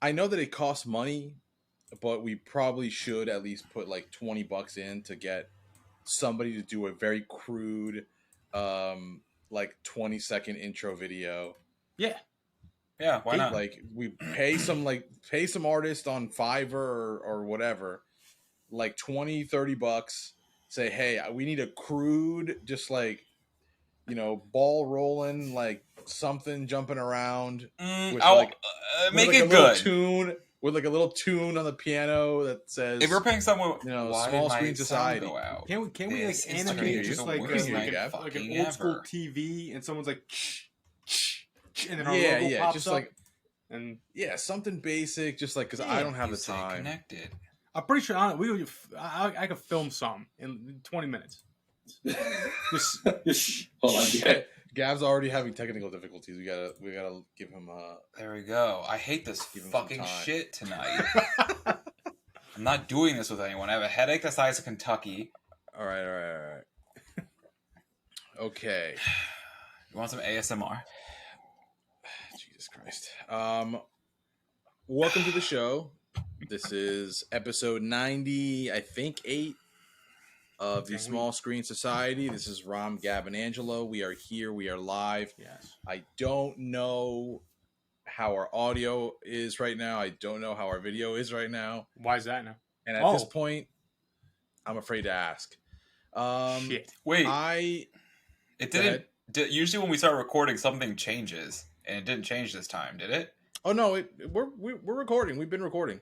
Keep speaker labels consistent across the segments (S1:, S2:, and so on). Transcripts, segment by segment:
S1: I know that it costs money, but we probably should at least put like $20 in to get somebody to do a very crude, like 20-second intro video.
S2: Yeah.
S3: Yeah, why not?
S1: Like we pay some artist on Fiverr or whatever, like $20-$30. Say, hey, we need a crude, just like, ball rolling, like something jumping around.
S3: Make
S1: With
S3: it good.
S1: Tune with like a little tune on the piano that says,
S3: if we're paying someone,
S1: small screen society.
S3: Go out?
S2: Can we like animate just like an old school TV, and someone's like, and then our logo pops
S1: just
S2: up,
S1: like,
S2: and
S1: something basic, just like, because I don't have the time.
S3: Connected.
S2: I'm pretty sure I could film some in 20 minutes.
S4: Hold on.
S1: Gav's already having technical difficulties. We gotta give him
S3: There we go. I hate this fucking shit tonight. I'm not doing this with anyone. I have a headache the size of Kentucky.
S1: All right. Okay.
S3: You want some ASMR?
S1: Jesus Christ. Welcome to the show. This is episode 90, I think 8 of the Small Screen Society. This is Ram, Gab, and Angelo. We are here. We are live.
S2: Yes.
S1: I don't know how our audio is right now. I don't know how our video is right now.
S2: Why is that now?
S1: And at this point, I'm afraid to ask.
S2: Shit.
S3: Wait.
S1: It
S3: didn't. Usually when we start recording, something changes. And it didn't change this time, did it?
S1: Oh, no. We're recording. We've been recording.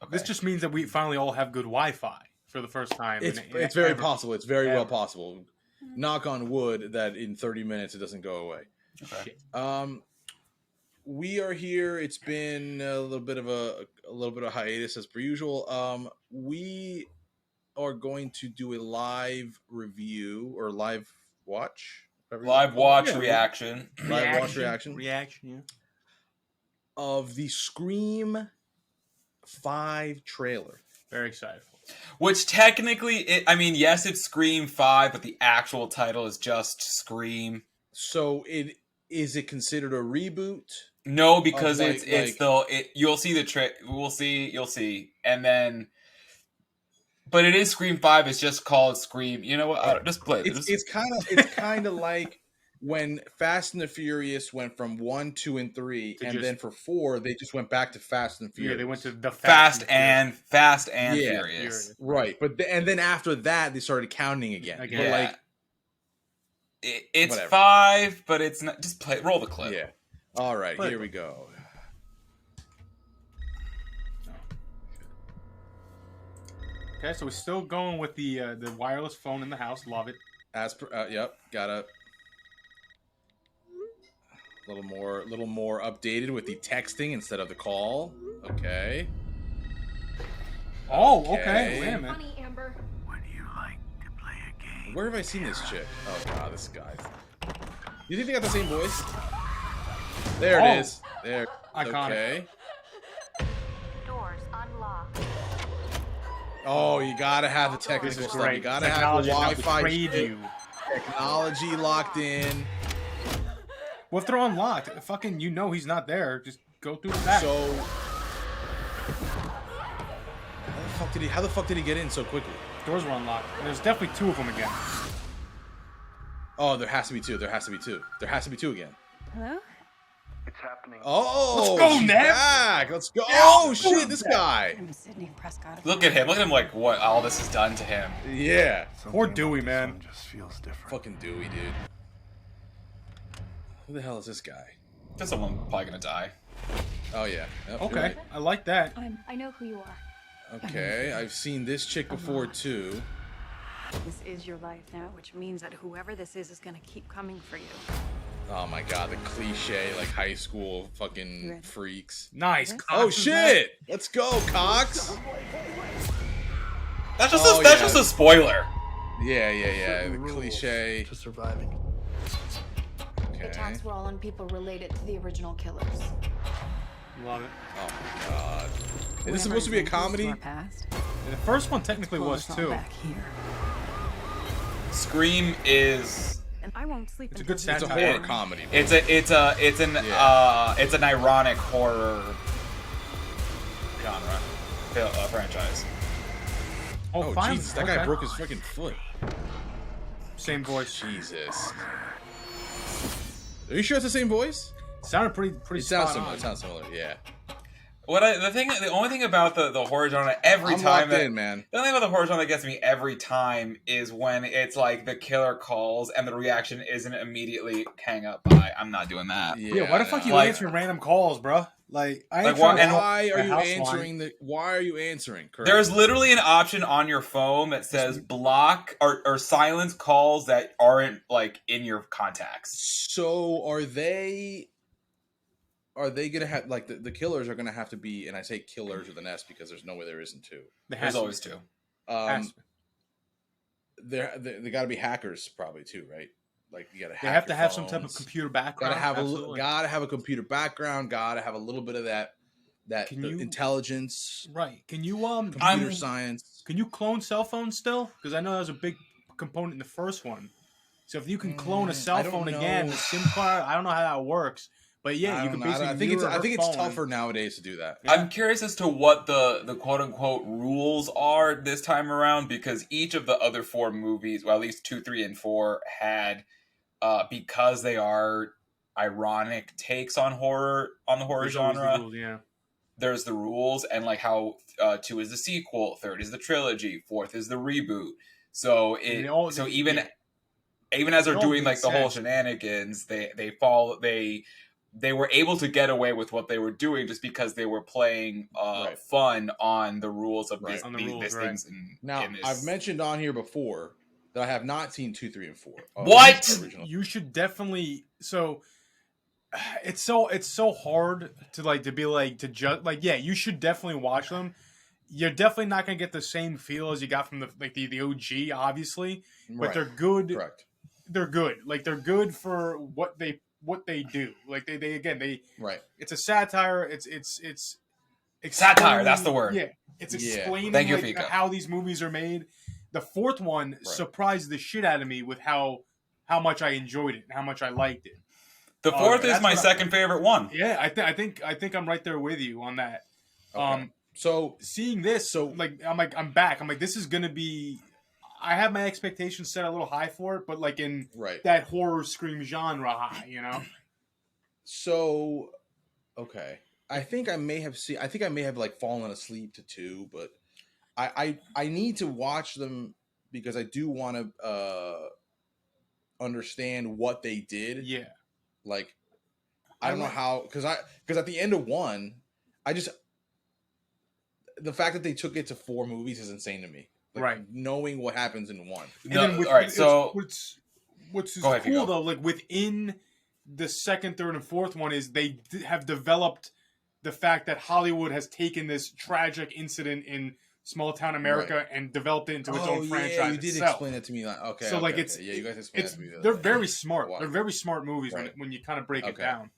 S2: Okay. This just means that we finally all have good Wi-Fi for the first time.
S1: It's very possible. It's very well possible. Knock on wood that in 30 minutes it doesn't go away.
S3: Okay.
S1: We are here. It's been a little bit of hiatus as per usual. We are going to do a live review or live watch.
S3: Reaction.
S1: Live watch reaction.
S2: Yeah.
S1: Of the Scream 5 trailer.
S2: Very excited for it.
S3: Which technically, yes, it's Scream 5, but the actual title is just Scream.
S1: So is it considered a reboot?
S3: No, because you'll see you'll see, and then, but it is Scream 5. It's just called Scream. You know what? Just play it.
S1: It's kind of like when Fast and the Furious went from 1, 2, and 3, then for 4 they just went back to Fast and Furious.
S2: Yeah, they went to the
S3: Fast and Furious.
S1: Right, but then after that they started counting again.
S3: Yeah.
S1: But
S3: it's
S1: whatever.
S3: 5, but it's not. Just roll the clip.
S1: Yeah. All right, here we go.
S2: Okay, so we're still going with the wireless phone in the house. Love it.
S1: Yep, got a little more updated with the texting instead of the call. Okay.
S2: Oh, okay. Wait a minute.
S5: Funny, Amber.
S6: Would you like to play a game?
S1: Where have I seen this chick? Oh god, this guy. You think they got the same voice? There it is. There.
S2: Iconic.
S1: Okay.
S5: Doors unlocked.
S1: Oh, you gotta have the technical stuff. You gotta have the Wi-Fi. Technology locked in.
S2: Well, if they're unlocked, fucking, he's not there. Just go through the back.
S1: So, how the fuck did he get in so quickly?
S2: Doors were unlocked. And there's definitely 2 of them again.
S1: Oh, there has to be 2. There has to be 2 again.
S5: Hello?
S6: It's happening.
S1: Oh,
S2: let's go,
S1: she's
S2: Ned.
S1: back. Let's go. Oh shit, this guy.
S5: I'm Sydney Prescott.
S3: Look at him. Look at him. Like what all this has done to him.
S1: Yeah.
S2: Poor Dewey, man.
S6: Just feels different.
S1: Fucking Dewey, dude. Who the hell is this guy?
S3: Just someone probably gonna die.
S1: Oh yeah. Yep,
S2: Okay,
S1: right.
S2: I like that.
S5: I know who you are.
S1: Okay, I've seen this chick before too.
S5: This is your life now, which means that whoever this is gonna keep coming for you.
S1: Oh my god, the cliche like high school fucking freaks.
S2: Nice.
S5: Yes.
S1: Oh shit! Let's go, Cox.
S3: That's just a spoiler.
S1: Yeah. The cliche.
S6: To surviving.
S1: Okay.
S5: Attacks were all on people related to the original killers.
S2: Love it.
S1: Oh my god. Is this supposed to be a comedy?
S5: Past,
S2: And the first one technically was too.
S5: back here.
S3: Scream is.
S5: And I won't sleep.
S2: It's a good
S1: It's a
S2: satire.
S1: horror comedy.
S3: It's an ironic horror. genre franchise.
S1: Oh, Jesus, that guy broke his freaking foot.
S2: Same voice.
S1: Jesus. Are you sure it's the same voice?
S2: Sounded pretty.
S1: It sounds similar. It sounds similar. Yeah.
S3: The only thing about the horror genre every time
S1: locked in, man.
S3: The only thing about the horror genre that gets me every time is when it's like the killer calls and the reaction isn't immediately hang up by I'm not doing that.
S2: Yeah, why the fuck you answering random calls, bro? Like,
S1: why are you answering? Correct.
S3: There's literally an option on your phone that says block or silence calls that aren't like in your contacts.
S1: So are they gonna have like the killers are gonna have to be, and I say killers with an S because there's no way there isn't two.
S3: There's always two.
S1: They got to be hackers probably too, right? Like you got to.
S2: They have to have some type of computer background.
S1: Gotta have a computer background. Gotta have a little bit of that intelligence.
S2: Right? Can you
S1: computer science?
S2: Can you clone cell phones still? Because I know that was a big component in the first one. So if you can clone a cell phone again, the SIM card, I don't know how that works. But yeah, you can basically.
S1: I think it's tougher nowadays to do that.
S3: Yeah. I'm curious as to what the quote unquote rules are this time around, because each of the other four movies, well, at least 2, 3, and 4, had because they are ironic takes on the horror genre.
S2: The rules, yeah.
S3: There's the rules, and like how 2 is the sequel, 3rd is the trilogy, 4th is the reboot. So even as they're doing like the whole shenanigans, they were able to get away with what they were doing just because they were playing fun on the rules of these things.
S1: Now, I've mentioned on here before that I have not seen 2, 3, and 4.
S3: What?
S2: You should definitely. So it's so hard to judge. Like, yeah, you should definitely watch them. You're definitely not gonna get the same feel as you got from the OG, obviously, but they're good.
S1: Correct.
S2: They're good. Like, they're good for what they do. Like they it's a satire. It's
S3: satire. That's the word.
S2: Yeah, it's explaining how these movies are made. The 4th one surprised the shit out of me with how much I enjoyed it and how much I liked it.
S3: The 4th is my second favorite one.
S2: Yeah, I think I'm right there with you on that.
S1: Okay. So
S2: seeing this, I'm back. I'm like, this is gonna be. I have my expectations set a little high for it, but like in that horror scream genre high, you know?
S1: So, okay. I think I may have like fallen asleep to 2, but I need to watch them because I do want to understand what they did.
S2: Yeah.
S1: Like, I don't know how, because at the end of 1, the fact that they took it to 4 movies is insane to me. Like, knowing what happens in 1.
S2: What's cool though, like within the 2nd, 3rd, and 4th one is they have developed the fact that Hollywood has taken this tragic incident in small town America and developed it into its own franchise. Yeah,
S1: you did explain it to me. Okay.
S2: So
S1: you guys explained it to me.
S2: They're very smart. They're very smart movies when you kind of break it down.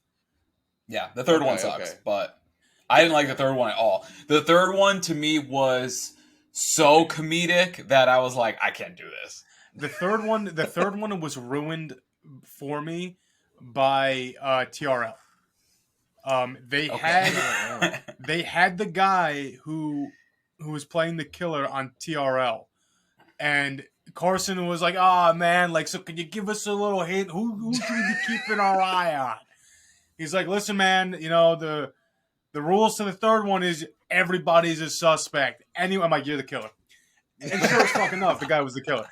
S3: Yeah, the 3rd one sucks, but I didn't like the 3rd one at all. The 3rd one to me was so comedic that I was like, I can't do this.
S2: The third one was ruined for me by TRL. They had the guy who was playing the killer on TRL, and Carson was like, "Oh man, like, so can you give us a little hint? Who should we be keeping our eye on?" He's like, "Listen, man, you know the rules to the 3rd one is everybody's a suspect. Anyway," I'm like, "You're the killer." And sure as fuck enough, the guy was the killer.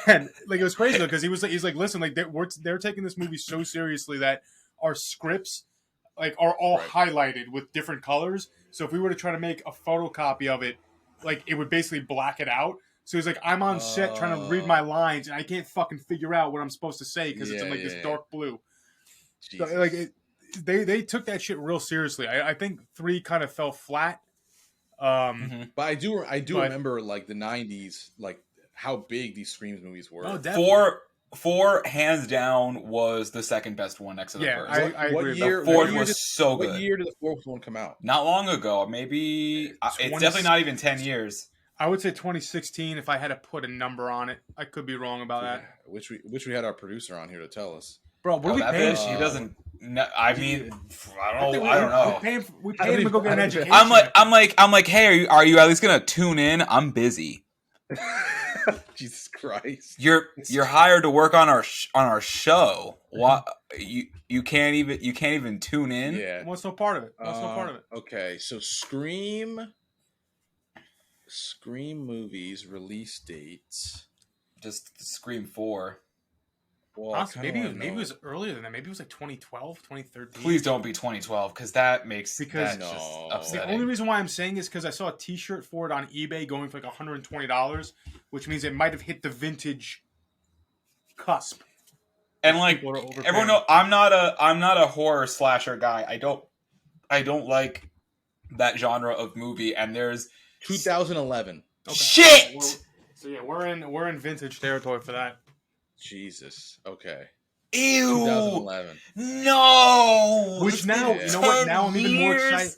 S2: And like, it was crazy though, because he's like, "Listen, like they're taking this movie so seriously that our scripts like are all highlighted with different colors. So if we were to try to make a photocopy of it, like it would basically black it out." So he's like, "I'm on set trying to read my lines, and I can't fucking figure out what I'm supposed to say because it's in like this dark blue." So, like they took that shit real seriously. I think 3 kind of fell flat.
S1: But I do remember like the 90s, like how big these Screams movies were.
S2: Oh, definitely.
S3: 4 hands down was the second best one next to the first.
S2: I agree.
S3: The 4th was so good.
S1: What year did the 4th one come out?
S3: Not long ago. Maybe it's definitely not even 10 years.
S2: I would say 2016 if I had to put a number on it. I could be wrong about that.
S1: Wish we had our producer on here to tell us.
S2: Bro, what are we paying?
S3: He doesn't. No, I mean, I don't know.
S2: We pay him to go get an education.
S3: I'm like, hey, are you at least gonna tune in? I'm busy.
S1: Jesus Christ!
S3: You're hired to work on our show. What you can't even tune in?
S1: Yeah.
S2: What's no part of it?
S1: Okay, so Scream movies release dates.
S3: Just Scream 4.
S2: Well, maybe it was earlier than that. Maybe it was like 2012, 2013.
S3: Please don't be 2012 because that makes just upsetting.
S2: The only reason why I'm saying is because I saw a T-shirt for it on eBay going for like $120, which means it might have hit the vintage cusp.
S3: And like everyone knows, I'm not a horror slasher guy. I don't like that genre of movie. And there's
S1: 2011.
S3: Okay. Shit.
S2: So yeah, we're in vintage territory for that.
S1: Jesus. Okay.
S3: Ew.
S1: 2011.
S3: No.
S2: Which now, you know what? Now I'm even more excited.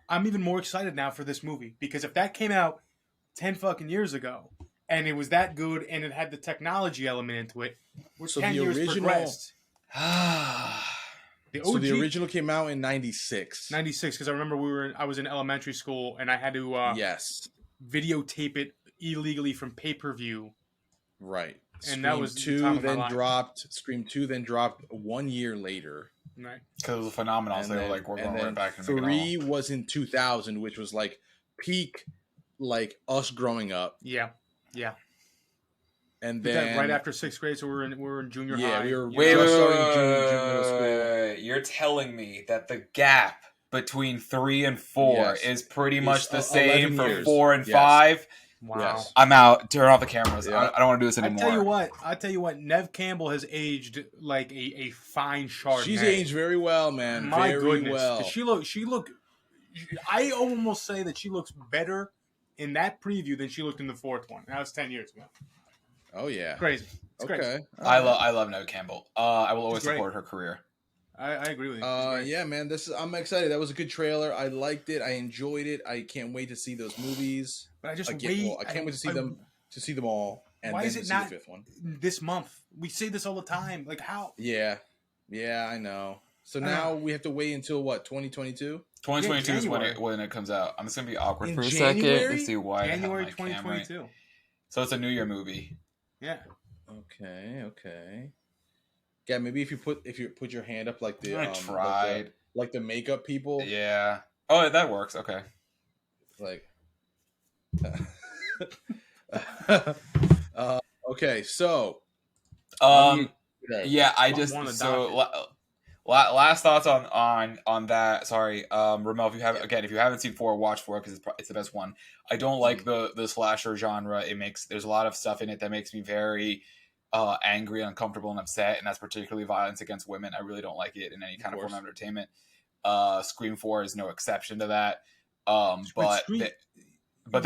S2: I'm even more excited now for this movie because if that came out 10 fucking years ago and it was that good and it had the technology element into it, we're so 10 years progressed.
S1: So the original came out in 96.
S2: 96 because I remember I was in elementary school and I had to videotape it illegally from pay-per-view.
S1: Right.
S2: And that was
S1: Scream 2 then dropped 1 year later.
S2: Right.
S3: Because it was a phenomenon, so they were like, we're going right back.
S1: 3 was in 2000, which was like peak, like us growing up.
S2: Yeah.
S1: And then
S2: right after 6th grade, so we're in junior high.
S1: Yeah, we were
S3: wait,
S1: junior middle school.
S3: You're telling me that the gap between 3 and 4 is pretty much the same for
S1: years.
S3: 4 and 5?
S2: Wow.
S1: Yes.
S3: I'm out. Turn off the cameras. I don't want to do this anymore.
S2: I tell you what, Nev Campbell has aged like a fine Chardonnay.
S1: She's aged very well, man.
S2: My
S1: very
S2: goodness.
S1: well.
S2: She look. I almost say that she looks better in that preview than she looked in the 4th one. That was 10 years ago.
S1: Oh yeah.
S2: Crazy. It's
S1: okay.
S2: Crazy.
S3: I love Nev Campbell. I will always support her career.
S2: I agree with you.
S1: Yeah, man. I'm excited. That was a good trailer. I liked it. I enjoyed it. I can't wait to see those movies.
S2: But I can't
S1: wait to see them all. And
S2: why
S1: then
S2: is it
S1: see
S2: not
S1: the 5th one
S2: this month? We say this all the time. Like how?
S1: Yeah, I know. So now we have to wait until what? 2022.
S3: 2022 is when it comes out. I'm just gonna be awkward for a
S1: January?
S3: second to see why.
S2: January 2022.
S3: So it's a New Year movie.
S2: Yeah.
S1: Okay. Yeah, maybe if you put your hand up like the
S3: I tried
S1: like the makeup people.
S3: Yeah. Oh, that works. Okay.
S1: Like. Okay, so.
S3: Yeah, I just last thoughts on that. Sorry, Ramel, if you haven't seen 4, watch 4 because it's the best one. I don't like the slasher genre. There's a lot of stuff in it that makes me very angry, uncomfortable, and upset, and that's particularly violence against women. I really don't like it in any kind of form of entertainment. Scream 4 is no exception to that. But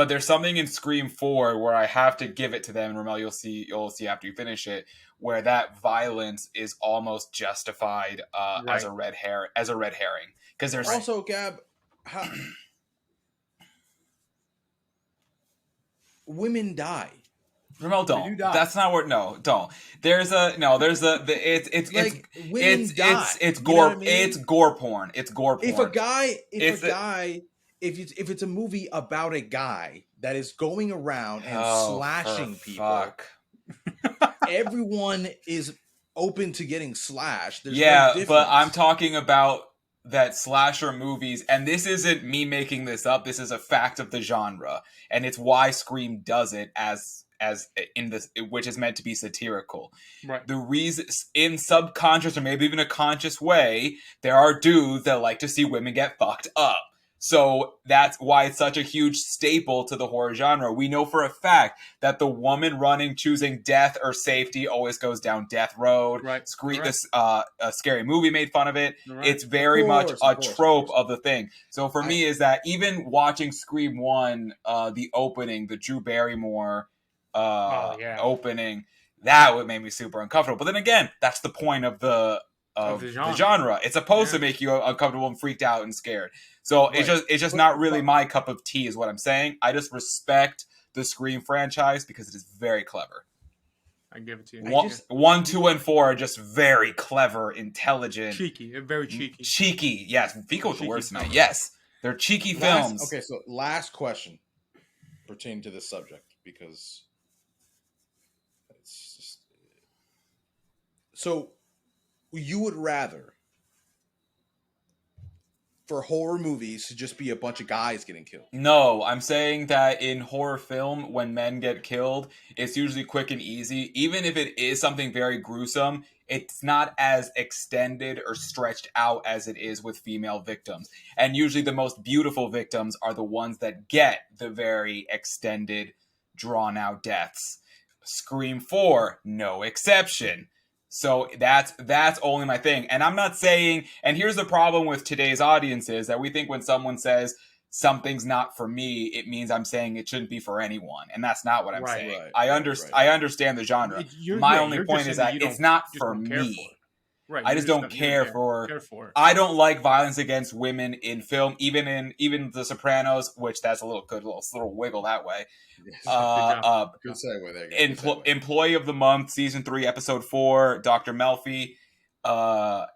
S3: there's something in Scream 4 where I have to give it to them. Ramel, you'll see after you finish it, where that violence is almost justified as a red herring. Because there's
S1: also Gab, women die.
S3: Ramel, don't. That's not what. No, don't. It's gore. It's gore porn. It's gore porn.
S1: If it's a movie about a guy that is going around and slashing people, everyone is open to getting slashed. There's no difference.
S3: But I'm talking about that slasher movies, and this isn't me making this up. This is a fact of the genre, and it's why Scream does it as in this, which is meant to be satirical.
S2: Right.
S3: The reason, in subconscious or maybe even a conscious way, there are dudes that like to see women get fucked up. So that's why it's such a huge staple to the horror genre. We know for a fact that the woman choosing death or safety always goes down death road.
S2: Right.
S3: A Scary Movie made fun of it. Right. It's very much a trope of the thing. So for me is that even watching Scream 1, the opening, the Drew Barrymore opening, that would make me super uncomfortable. But then again, that's the point of the genre. It's supposed to make you uncomfortable and freaked out and scared. So it's just not really my cup of tea is what I'm saying. I just respect the Scream franchise because it is very clever.
S2: I give it to you.
S3: 1, 2, and 4 are just very clever, intelligent,
S2: cheeky, very cheeky.
S3: Cheeky, yes. Vico with the words tonight. Yes, they're cheeky films.
S1: Okay, so last question pertaining to this subject, because it's just so you would rather for horror movies to just be a bunch of guys getting killed?
S3: No, I'm saying that in horror film, when men get killed, it's usually quick and easy. Even if it is something very gruesome, it's not as extended or stretched out as it is with female victims. And usually the most beautiful victims are the ones that get the very extended, drawn-out deaths. Scream 4, no exception. So that's only my thing. And I'm not saying, and here's the problem with today's audiences, that we think when someone says something's not for me, it means I'm saying it shouldn't be for anyone. And that's not what I'm saying. I understand the genre. My only point is that it's not for me.
S2: Right.
S3: I just don't care for. I don't like violence against women in film, even The Sopranos, which that's a little wiggle that way.
S1: Good segue there.
S3: Employee of the Month, season 3, episode 4, Dr. Melfi.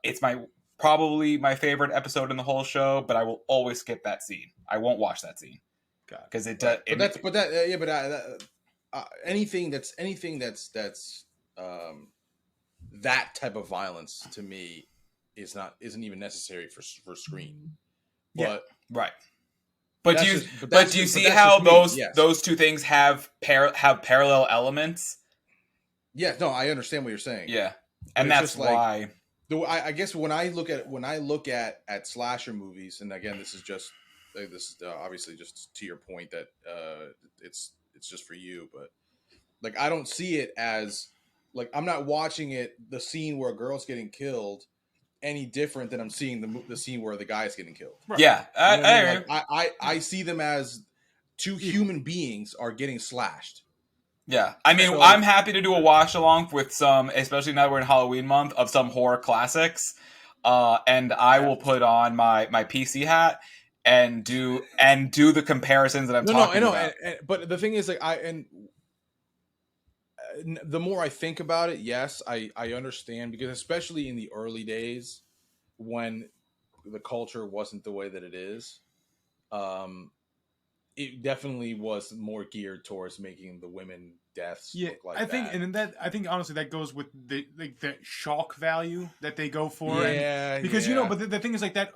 S3: It's probably my favorite episode in the whole show, but I will always skip that scene. I won't watch that scene because it does.
S1: Anything that's that type of violence to me isn't even necessary for screen. But
S3: right. But do you see how those two things have parallel elements?
S1: Yeah, no, I understand what you're saying.
S3: Yeah, and that's why.
S1: I guess when I look at slasher movies, and again, this is obviously just to your point that it's just for you, but like I don't see it as like I'm not watching the scene where a girl's getting killed any different than I'm seeing the scene where the guy's getting killed.
S3: Right. Yeah,
S1: I see them as two human beings are getting slashed.
S3: Yeah, I mean, I'm happy to do a watch along with some, especially now that we're in Halloween month, of some horror classics. And I will put on my PC hat and do the comparisons that I'm talking about.
S1: But the thing is, like, the more I think about it, yes, I understand, because especially in the early days when the culture wasn't the way that it is, it definitely was more geared towards making the women deaths look like that.
S2: I think honestly that goes with the shock value that they go for.
S1: Yeah,
S2: because but the thing is like that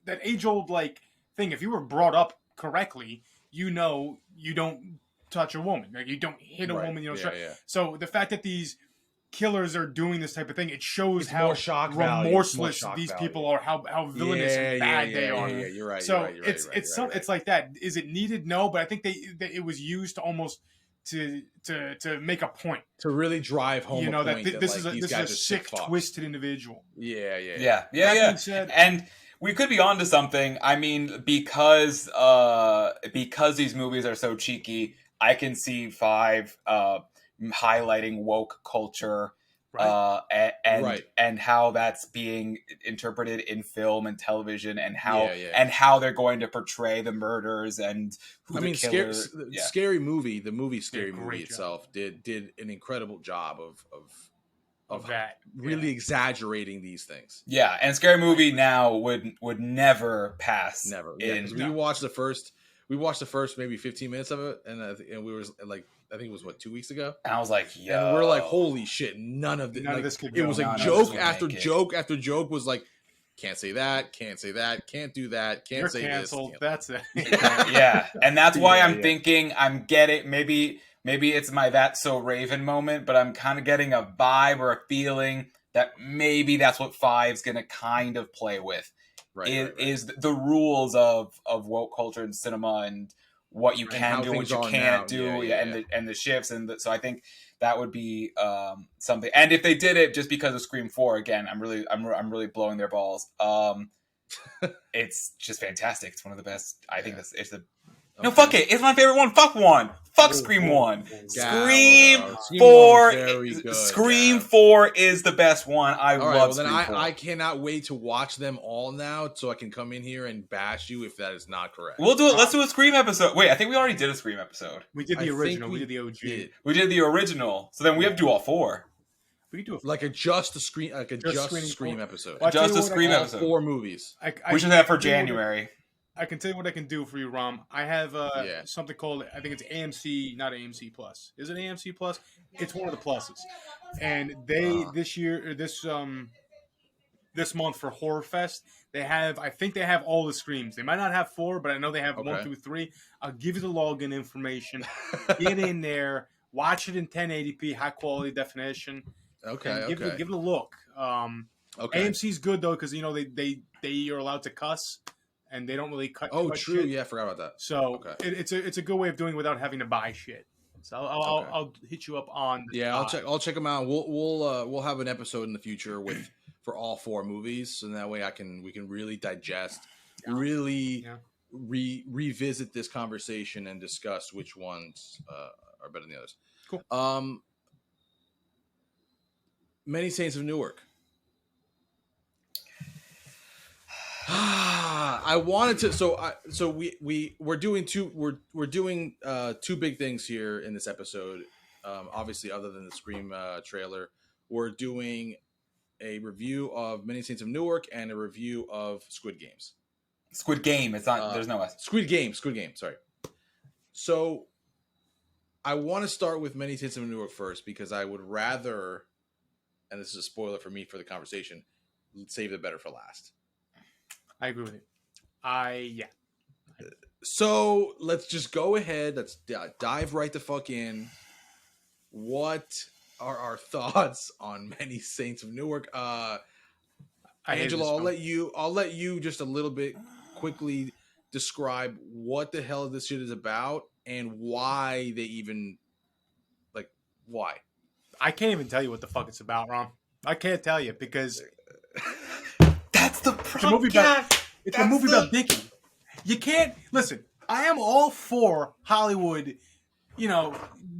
S2: that age old like thing. If you were brought up correctly, you don't touch a woman, like you don't hit a woman, So the fact that these killers are doing this type of thing, it shows how remorseless these people are, how villainous and bad they are.
S1: Yeah, you're right.
S2: So it's like that. Is it needed? No, but I think it was used to almost to make a point,
S1: to really drive home.
S2: That this is a sick, twisted individual.
S3: Yeah. And we could be onto something. I mean, because these movies are so cheeky, I can see 5 highlighting woke culture, and how that's being interpreted in film and television, and how they're going to portray the murders and who the killers.
S1: Scary Movie, the movie Scary Movie itself did an incredible job of that, really exaggerating these things.
S3: Yeah, and Scary Movie now would never pass.
S1: Never. We watched the first maybe 15 minutes of it, and we were like, I think it was 2 weeks ago.
S3: And I was like, yo.
S1: And we're like, holy shit, none of this could go. It was like joke after joke after joke was like, can't say that, can't say that, can't do that, can't say
S2: canceled.
S1: This.
S2: That's it.
S3: Yeah. And that's why I'm thinking I'm getting maybe it's my That's So Raven moment, but I'm kind of getting a vibe or a feeling that maybe that's what 5's going to kind of play with. Is the rules of woke culture and cinema and what you can do, what you can't do, and the shifts, so I think that would be something. And if they did it just because of Scream 4, again, I'm really blowing their balls. It's just fantastic. It's one of the best. I think it's the No, fuck it. It's my favorite one. Fuck 1. Fuck Scream 1. Scream 4. Scream 4 is the best one. I love Scream 4.
S1: I cannot wait to watch them all now, so I can come in here and bash you if that is not correct.
S3: We'll do it. Let's do a Scream episode. Wait, I think we already did a Scream episode.
S2: We did the original. We did the OG.
S3: We did the original. So then we have to do all 4.
S2: We could do
S1: like a just Scream episode.
S3: Well, just a Scream episode.
S1: 4 movies.
S3: We should have for January.
S2: I can tell you what I can do for you, Rom. I have something called, I think it's AMC, not AMC Plus. Is it AMC Plus? It's one of the pluses. And they this month for Horror Fest, I think they have all the Screams. They might not have 4, but I know they have 1 through 3. I'll give you the login information. Get in there, watch it in 1080p, high quality definition. Give it a look. AMC's good though because they are allowed to cuss. And they don't really cut.
S1: Oh, true. Shit. Yeah, I forgot about that.
S2: So it's a good way of doing it without having to buy shit. So I'll hit you up on.
S1: I'll check them out. We'll have an episode in the future for all 4 movies, and that way we can really digest, revisit this conversation and discuss which ones are better than the others.
S2: Cool.
S1: Many Saints of Newark. I wanted to. So we're doing 2 big things here in this episode. Obviously, other than the Scream trailer, we're doing a review of Many Saints of Newark and a review of Squid Games.
S3: Squid Game. It's not. There's no S.
S1: Squid Game. Sorry. So I want to start with Many Saints of Newark first because I would rather, and this is a spoiler for me for the conversation, save the better for last.
S2: I agree with you.
S1: So let's just go ahead. Let's dive right the fuck in. What are our thoughts on Many Saints of Newark? Angela, I'll let you just a little bit quickly describe what the hell this shit is about and why they even why.
S2: I can't even tell you what the fuck it's about, Ron. I can't tell you because.
S3: That's the problem.
S2: It's a movie about Dickie. You can't listen. I am all for Hollywood,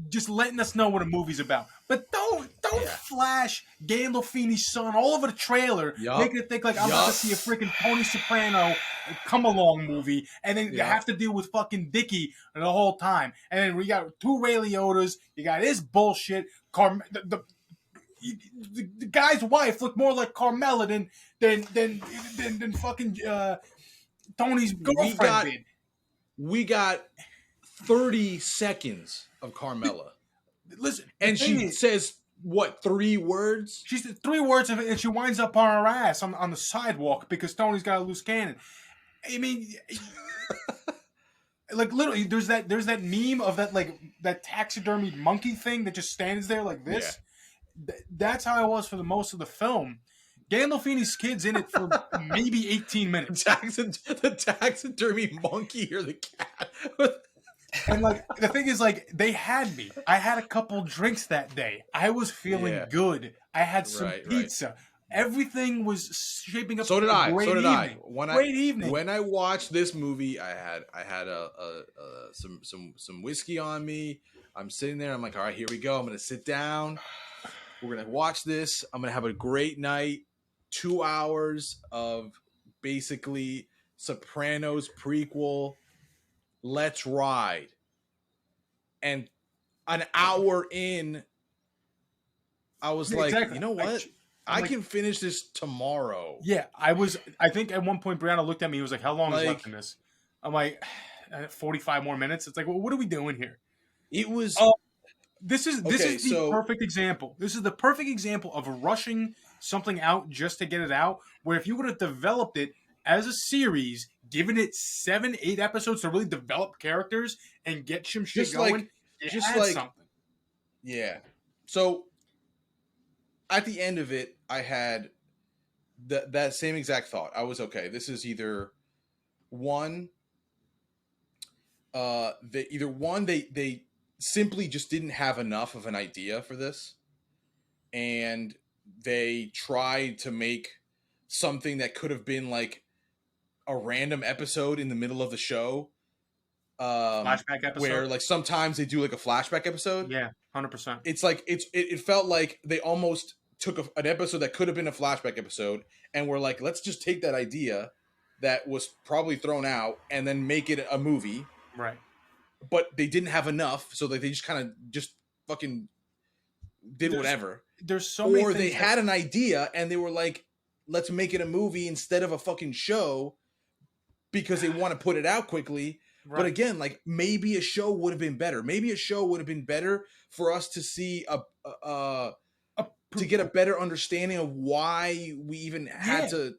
S2: just letting us know what a movie's about. But don't flash Gandolfini's son all over the trailer, making it think like I'm about to see a freaking Tony Soprano come along movie, and then you have to deal with fucking Dickie the whole time. And then we got 2 Ray Liotas. You got this bullshit. The guy's wife looked more like Carmela than fucking Tony's girlfriend did.
S1: We got 30 seconds of Carmela.
S2: Listen,
S1: and she says what 3 words?
S2: She said 3 words of it, and she winds up on her ass on the sidewalk because Tony's got a loose cannon. I mean. Like literally, there's that meme of that taxidermied monkey thing that just stands there like this. Yeah. That's how I was for the most of the film. Gandolfini's kid's in it for maybe 18 minutes.
S1: The taxidermy monkey or the cat.
S2: And the thing is, they had me. I had a couple drinks that day. I was feeling good. I had some pizza. Right. Everything was shaping up.
S1: So did I.
S2: Great evening.
S1: When I watched this movie, I had some whiskey on me. I'm sitting there. I'm like, all right, here we go. I'm gonna sit down. We're going to watch this. I'm going to have a great night. 2 hours of basically Sopranos prequel. Let's ride. And an hour in, I was like, you know what? I can finish this tomorrow.
S2: Yeah, I think at one point Brianna looked at me. He was like, how long is left in this? I'm like, 45 more minutes. It's like, well, what are we doing here?
S1: It was...
S2: This is the perfect example. This is the perfect example of rushing something out just to get it out. Where if you would have developed it as a series, given it 7-8 episodes to really develop characters and get some shit going, something.
S1: Yeah. So at the end of it, I had that same exact thought. I was okay. This is either one. They simply just didn't have enough of an idea for this, and they tried to make something that could have been like a random episode in the middle of the show
S2: flashback episode,
S1: where like sometimes they do like a flashback episode.
S2: Yeah, 100%.
S1: It's like it felt like they almost took an episode that could have been a flashback episode, and were like, let's just take that idea that was probably thrown out and then make it a movie.
S2: Right.
S1: But they didn't have enough, so like they just kind of just fucking did whatever.
S2: There's so many things.
S1: Or they had an idea and they were like, let's make it a movie instead of a fucking show because they want to put it out quickly. Right. But again, like maybe a show would have been better. Maybe a show would have been better for us to see to get a better understanding of why we even had to.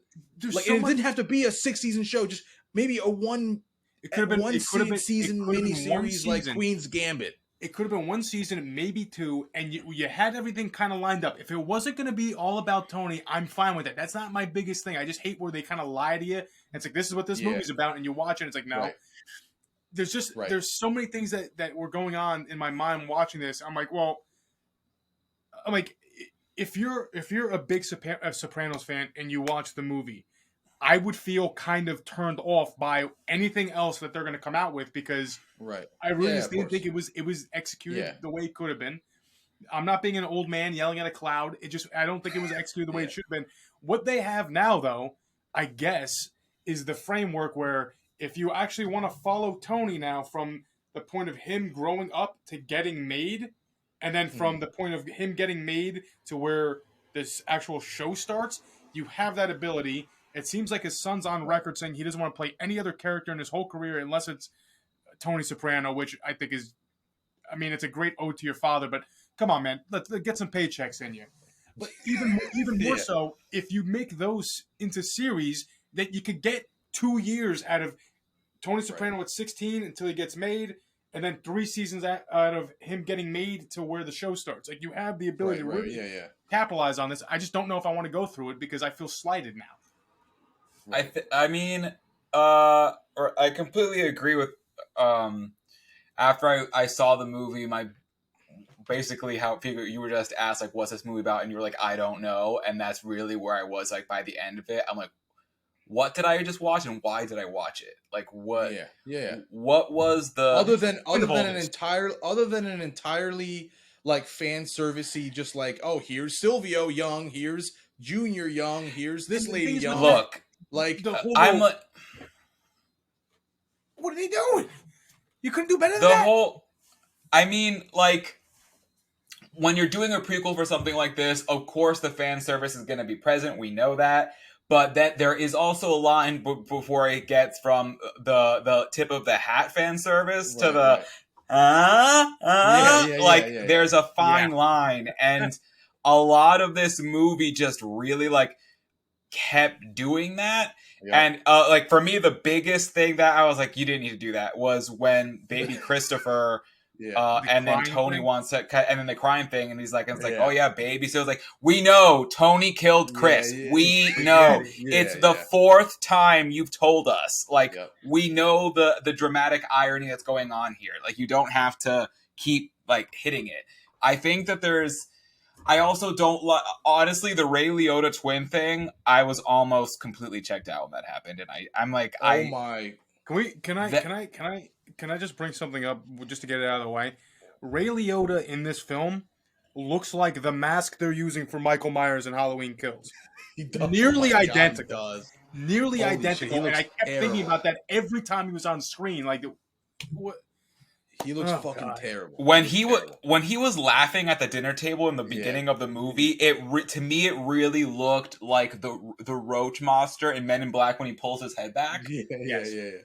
S1: Like, it didn't have to be a 6-season show. Just maybe a one. It could have been one season miniseries like Queen's Gambit.
S2: It could have been one season, maybe two, and you had everything kind of lined up. If it wasn't going to be all about Tony, I'm fine with it. That's not my biggest thing. I just hate where they kind of lie to you. And it's like, this is what this movie's about, and you watch it, and it's like, no. Right. There's just there's so many things that were going on in my mind watching this. I'm like, if you're a big Sopranos fan and you watch the movie, I would feel kind of turned off by anything else that they're going to come out with because I really didn't think it was executed the way it could have been. I'm not being an old man yelling at a cloud. I don't think it was executed the way it should have been. What they have now, though, I guess, is the framework where if you actually want to follow Tony now from the point of him growing up to getting made, and then from the point of him getting made to where this actual show starts, you have that ability. It seems like his son's on record saying he doesn't want to play any other character in his whole career unless it's Tony Soprano, which I think is, I mean, it's a great ode to your father, but come on, man, let's get some paychecks in you. But even more so, if you make those into series, that you could get 2 years out of Tony Soprano at 16 until he gets made, and then 3 seasons out of him getting made to where the show starts. Like, you have the ability to really capitalize on this. I just don't know if I want to go through it because I feel slighted now.
S3: I completely agree with. After I saw the movie, basically how you were just asked like, "What's this movie about?" and you were like, "I don't know," and that's really where I was like by the end of it. I'm like, "What did I just watch, and why did I watch it? Like, what? What was the
S1: other than an entirely like fan servicey, just like, oh, here's Silvio young, here's Junior young, here's this lady young.
S3: Look.
S1: Like,
S2: what are they doing? You couldn't do better than that.
S3: I mean, like, when you're doing a prequel for something like this, of course the fan service is going to be present. We know that. But that there is also a line before it gets from the tip of the hat fan service to the there's a fine line. And a lot of this movie just really, like, kept doing that. And like for me, the biggest thing that I was like, you didn't need to do that was when baby Christopher and then Tony wants to cut, and then the crime thing, and he's like, it's like, oh yeah, baby. So it's like, we know Tony killed Chris. We know it's the 4th time you've told us. Like, we know the dramatic irony that's going on here. Like, you don't have to keep like hitting it. I think that I also don't honestly, the Ray Liotta twin thing, I was almost completely checked out when that happened, and I'm like,
S2: Can I just bring something up just to get it out of the way? Ray Liotta in this film looks like the mask they're using for Michael Myers in Halloween Kills.
S1: He does.
S2: Nearly identical. Nearly
S1: Holy
S2: identical.
S1: shit,
S2: and I kept thinking about that every time he was on screen. Like, what?
S1: He looks fucking terrible.
S3: When he was laughing at the dinner table in the beginning of the movie, to me it really looked like the roach monster in Men in Black when he pulls his head back.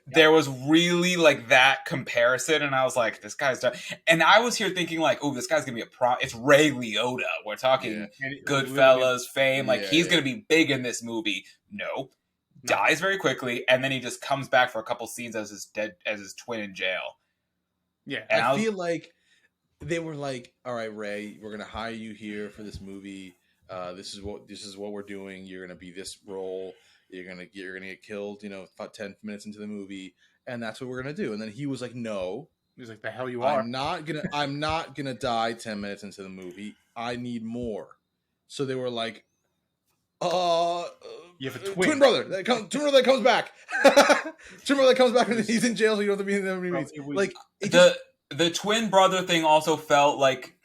S3: There was really like that comparison, and I was like, this guy's done. And I was here thinking like, oh, this guy's gonna be it's Ray Liotta. We're talking Goodfellas fame. Like, he's gonna be big in this movie. Nope. Dies very quickly, and then he just comes back for a couple scenes as his twin in jail.
S2: Yeah,
S1: and I feel like they were like, "All right, Ray, we're gonna hire you here for this movie. This is what we're doing. You're gonna be this role. You're gonna get killed. You know, about 10 minutes into the movie, and that's what we're gonna do." And then he was like, "No."
S2: He's like, "The hell you are?
S1: I'm not gonna die 10 minutes into the movie. I need more." So they were like,
S2: You have a
S1: twin brother that comes back. Twin brother that comes back when he's in jail, so you don't have to be in the meetings. Like
S3: the twin brother thing also felt like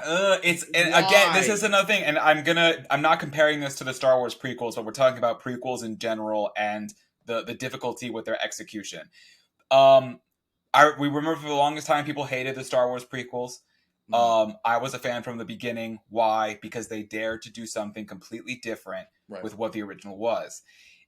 S3: again, this is another thing, and I'm not comparing this to the Star Wars prequels, but we're talking about prequels in general and the difficulty with their execution. We remember for the longest time people hated the Star Wars prequels. I was a fan from the beginning. Why? Because they dared to do something completely different with what the original was.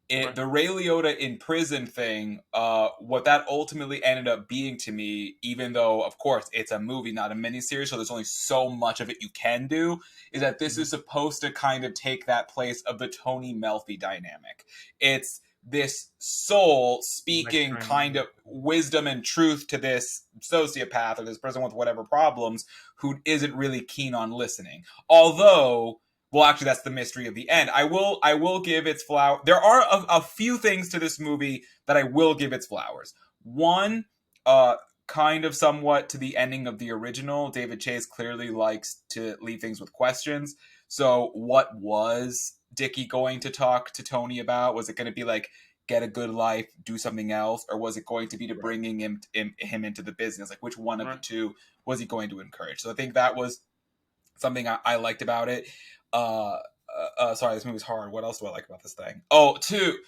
S3: The Ray Liotta in prison thing, what that ultimately ended up being to me, even though, of course, it's a movie, not a miniseries, so there's only so much of it you can do, is that this is supposed to kind of take that place of the Tony Melfi dynamic. It's this soul speaking kind of wisdom and truth to this sociopath or this person with whatever problems who isn't really keen on listening. Although... well, actually, that's the mystery of the end. I will give its flowers. There are a few things to this movie that I will give its flowers. One, kind of somewhat to the ending of the original. David Chase clearly likes to leave things with questions. So what was Dickie going to talk to Tony about? Was it going to be like, get a good life, do something else? Or was it going to be to bringing him into the business? Like, which one of the two was he going to encourage? So I think that was something I liked about it. Sorry, this movie's hard. What else do I like about this thing? Oh, two,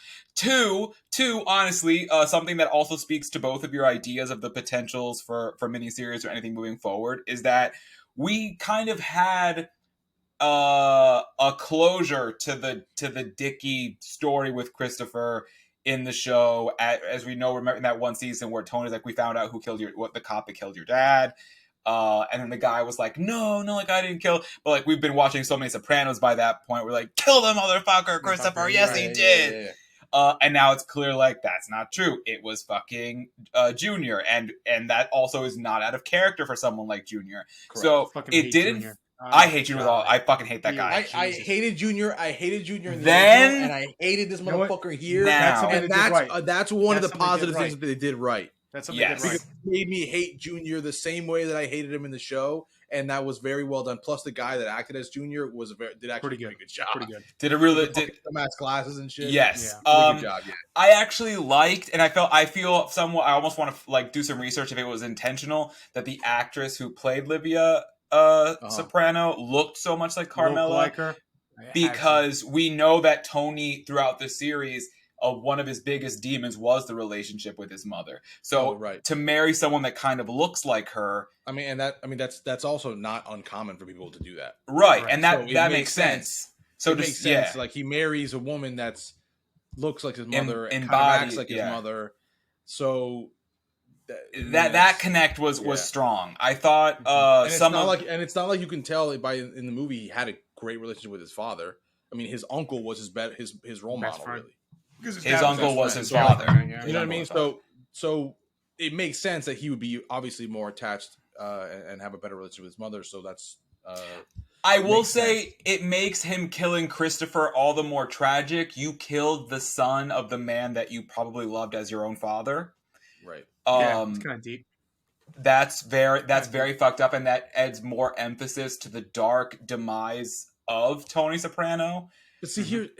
S3: honestly, something that also speaks to both of your ideas of the potentials for miniseries or anything moving forward is that we kind of had a closure to the Dickie story with Christopher in the show. As we know, remember in that one season where Tony's like, we found out what the cop that killed your dad. And then the guy was like, no, like I didn't kill. But like we've been watching so many Sopranos by that point. We're like, kill the motherfucker, Christopher. Yes, he did. Yeah. And now it's clear like that's not true. It was fucking Junior, and that also is not out of character for someone like Junior. Correct. So it didn't. Junior. I hate Junior with all. I fucking hate that guy.
S1: I hated Junior. I hated Junior in the original, and I hated this motherfucker here. That's one of the positive things that they did right.
S2: That's something they did right.
S1: Because it made me hate Junior the same way that I hated him in the show, and that was very well done. Plus, the guy that acted as Junior did actually do a good job.
S2: Pretty good.
S3: Did it really? Did
S1: dumbass glasses and shit?
S3: Yes.
S1: Yeah. Good job. Yeah.
S3: I actually liked, and I feel somewhat. I almost want to like do some research if it was intentional that the actress who played Livia Soprano looked so much like Carmela,
S2: like her.
S3: Because we know that Tony throughout the series. One of his biggest demons was the relationship with his mother. So to marry someone that kind of looks like her,
S1: that's also not uncommon for people to do that,
S3: right? And that makes sense. So
S1: it makes sense. Like he marries a woman that's looks like his mother and kind of acts like his mother. So
S3: that connect was strong. I thought
S1: it's not like you can tell in the movie he had a great relationship with his father. I mean, his uncle was his role model, really.
S3: Because his uncle was his father.
S1: You know what I mean? So it makes sense that he would be obviously more attached and have a better relationship with his mother. So that's.
S3: I will say it makes him killing Christopher all the more tragic. You killed the son of the man that you probably loved as your own father.
S1: Right.
S2: It's kind of deep.
S3: That's very fucked up, and that adds more emphasis to the dark demise of Tony Soprano.
S1: But see,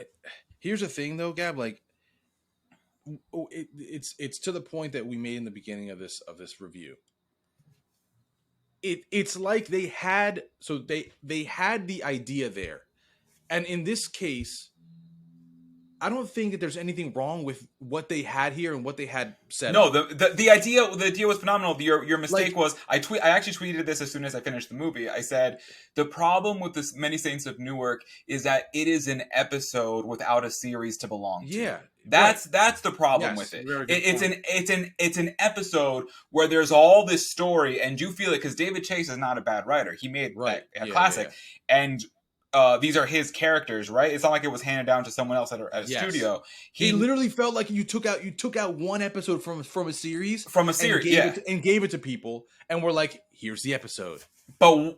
S1: here's the thing, though, Gab. Like. It's to the point that we made in the beginning of this review. It's like they had the idea there, and in this case, I don't think that there's anything wrong with what they had here and what they had said.
S3: No, the idea was phenomenal. Your mistake was I actually tweeted this as soon as I finished the movie. I said the problem with this Many Saints of Newark is that it is an episode without a series to belong to.
S1: Yeah.
S3: That's the problem with it. It's an episode where there's all this story and you feel it because David Chase is not a bad writer. He made a classic. And these are his characters, right? It's not like it was handed down to someone else at a studio.
S1: He literally felt like you took out one episode from a series,
S3: and
S1: gave it to people, and we're like, here's the episode. But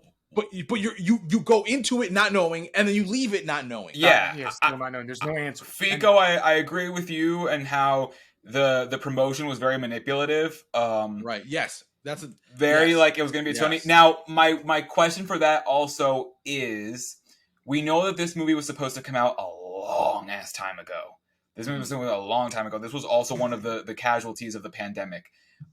S1: you go into it not knowing, and then you leave it not knowing.
S2: Still not knowing. There's no answer.
S3: Fico, I agree with you, and how the promotion was very manipulative.
S1: Right. Yes. That's
S3: it was going to be Tony. Now, my question for that also is. we know that this movie was supposed to come out a long ass time ago. This movie was supposed to come out a long time ago. This was also one of the casualties of the pandemic.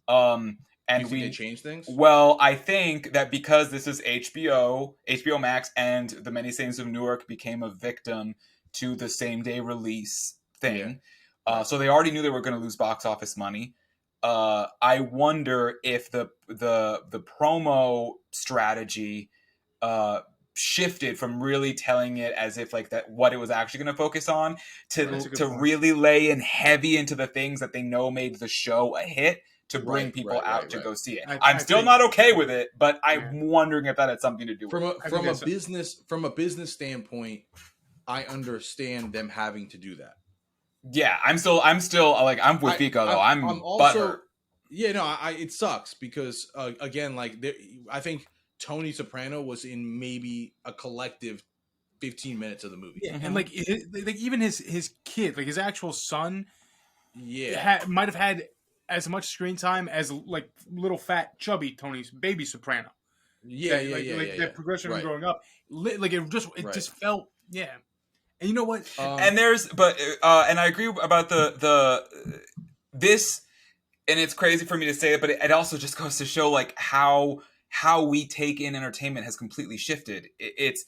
S3: And
S1: you think they changed things?
S3: Well, I think that because this is HBO Max, and the Many Saints of Newark became a victim to the same day release thing. Yeah. So they already knew they were going to lose box office money. I wonder if the promo strategy shifted from really telling it as if like that what it was actually going to focus on to really lay in heavy into the things that they know made the show a hit to bring people out to go see it. I'm still not okay with it, but I'm wondering if that had something to do with
S1: it. From a business standpoint, I understand them having to do that.
S3: Yeah, I'm still like I'm with Vico though. I'm also butthurt.
S1: Yeah, no, it sucks because again, like I think Tony Soprano was in maybe a collective 15 minutes of the movie.
S2: Yeah, and like even his kid, like his actual son, might have had as much screen time as like little fat chubby Tony's baby Soprano. That progression of growing up, like it just felt And you know what?
S3: And I agree about this, and it's crazy for me to say it, but it also just goes to show like how we take in entertainment has completely shifted. It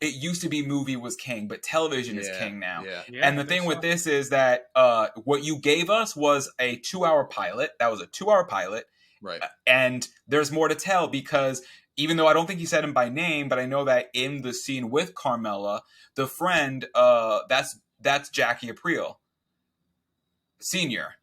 S3: used to be movie was king, but television is king now. Yeah, and the thing with this is that what you gave us was a 2-hour pilot. That was a 2-hour pilot.
S1: Right.
S3: And there's more to tell because even though I don't think he said him by name, but I know that in the scene with Carmela, the friend, that's Jackie Aprile, Senior.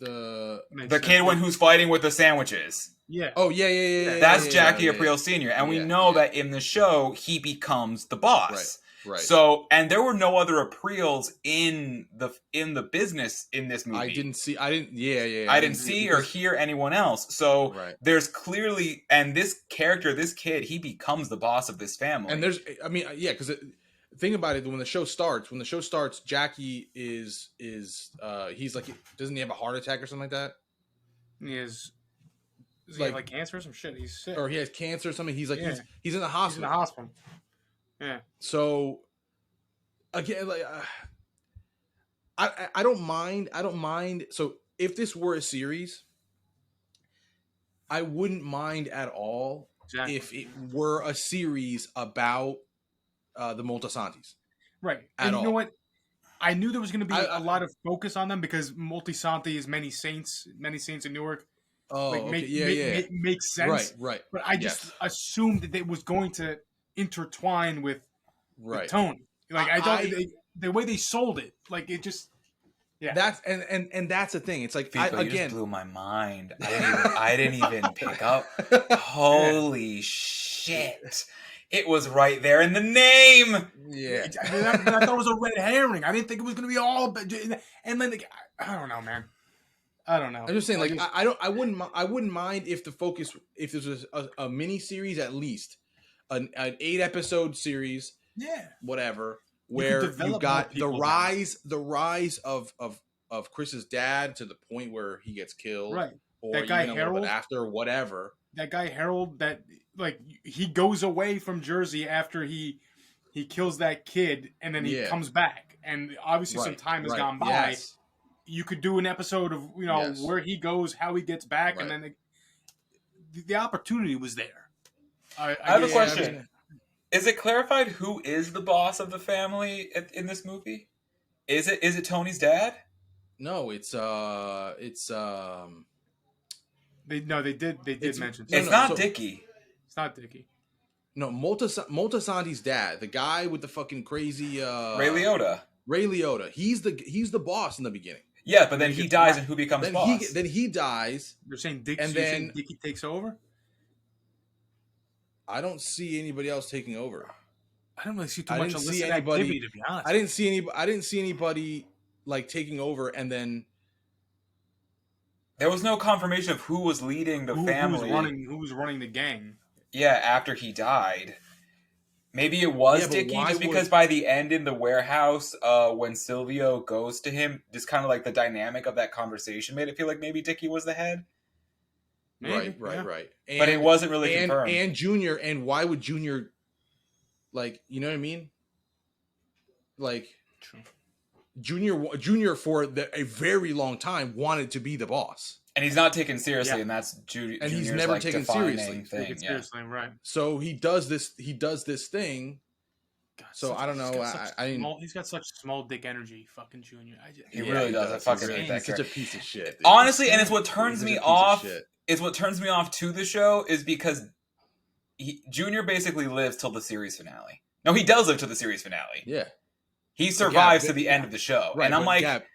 S3: The kid who's fighting with the sandwiches.
S2: Yeah.
S1: Oh, yeah.
S3: That's Jackie Aprile Senior. And we know that in the show, he becomes the boss.
S1: Right.
S3: So, and there were no other Apriles in the business in this movie.
S1: I didn't see
S3: or hear anyone else. So there's clearly, and this kid, he becomes the boss of this family.
S1: And because think about it, when the show starts, Jackie is he's like, doesn't he have a heart attack or something like that?
S2: He is. Does he have like cancer or some shit? He's sick.
S1: Or he has cancer or something. He's like, he's in the hospital.
S2: He's in the hospital. Yeah.
S1: So again, like I don't mind. So if this were a series, I wouldn't mind at all if it were a series about the Moltisantis.
S2: Right. And you know what? I knew there was going to be a lot of focus on them because Moltisanti is Many Saints of Newark.
S1: Oh,
S2: makes sense.
S1: Right.
S2: But I just assumed that it was going to intertwine with Tony. Like I thought the way they sold it, like it just
S1: That's and that's the thing. It's like
S3: Fico, you just blew my mind. I didn't even pick up. Holy shit. It was right there in the name.
S1: Yeah.
S2: I thought it was a red herring. I didn't think it was going to be all. And then I don't know, man. I don't know.
S1: I'm just saying, like, I wouldn't mind if the focus, if this was a mini series, at least an 8-episode series, whatever, where you got the rise of Chris's dad to the point where he gets killed,
S2: right?
S1: Or
S2: that guy
S1: even
S2: Harold,
S1: after whatever.
S2: That guy Harold, that like he goes away from Jersey after he kills that kid, and then he comes back, and obviously some time has gone by.
S1: Yes.
S2: You could do an episode of where he goes, how he gets back, and then the opportunity was there.
S3: I have a question. Is it clarified who is the boss of the family in this movie? Is it Tony's dad?
S1: No, it's
S2: They did mention.
S3: It's not Dickie.
S2: It's not Dickie.
S1: No, Moltisanti's dad, the guy with the fucking crazy
S3: Ray Liotta.
S1: Ray Liotta. He's the boss in the beginning.
S3: Yeah, but then he dies, and who becomes boss?
S1: Then he dies.
S2: You're saying Dickie,
S1: and then
S2: Dickie takes over?
S1: I don't see anybody else taking over.
S2: I don't really see too much illicit activity, to be honest.
S1: I didn't see anybody like taking over, and then
S3: there was no confirmation of who was leading the family.
S2: Who was running the gang?
S3: Yeah, after he died. Maybe it was Dickie, just because by the end in the warehouse, when Silvio goes to him, just kind of like the dynamic of that conversation made it feel like maybe Dickie was the head.
S1: Maybe, right.
S3: But it wasn't really confirmed.
S1: And Junior, and why would Junior Like, you know what I mean? Like,
S2: True.
S1: Junior for a very long time wanted to be the boss,
S3: and he's not taken seriously,
S2: Yeah.
S3: and that's Junior's
S1: and he's never
S3: like
S1: taken
S3: defining
S1: seriously.
S3: thing.
S2: Seriously, right?
S1: So he does this thing.
S2: God,
S1: So I don't know.
S2: He's got such small dick energy, fucking Junior.
S3: He really does. I fucking hate that
S1: He's such
S3: character.
S1: a piece of shit. Dude.
S3: Honestly, and it's what turns me off.
S1: Shit.
S3: It's what turns me off to the show is because Junior basically lives till the series finale. No, he does live to the series finale.
S1: Yeah.
S3: He survives to the end of the show.
S1: Right,
S3: and I'm like...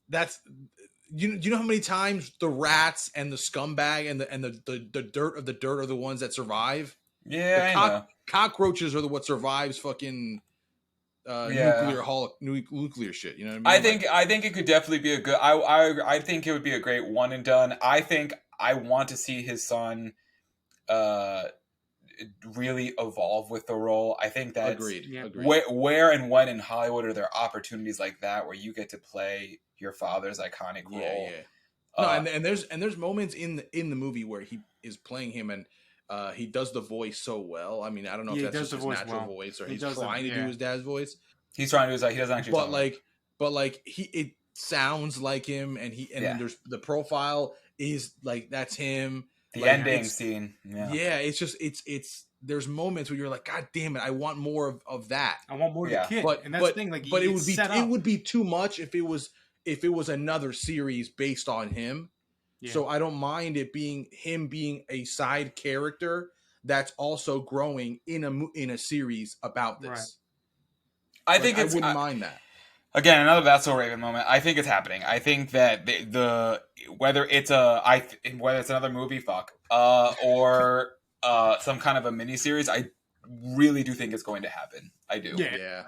S1: that's... You know how many times the rats and the scumbag and the dirt of the dirt are the ones that survive?
S3: Yeah, I know.
S1: Cockroaches are what survives fucking nuclear shit. You know what I mean?
S3: I think it could definitely be a good... I think it would be a great one and done. I think I want to see his son... really evolve with the role. I think that's
S1: agreed.
S3: Where and when in Hollywood are there opportunities like that where you get to play your father's iconic role?
S1: No, and there's moments in the movie where he is playing him and he does the voice so well. I mean, I don't know if that's just his natural voice or he's trying to do his dad's voice.
S3: He's trying to do he doesn't actually.
S1: But it sounds like him, and there's the profile is like that's him.
S3: The ending scene.
S1: Yeah, it's just it's there's moments where you're like, God damn it, I want more of that.
S2: I want more of the kid. And that's the thing, like,
S1: but it would be too much if it was another series based on him. Yeah. So I don't mind it being him being a side character that's also growing in a series about this.
S3: Right. I wouldn't mind that. Again, another That's So Raven moment. I think it's happening. I think that whether it's another movie, or some kind of a miniseries, I really do think it's going to happen. I do.
S1: Yeah.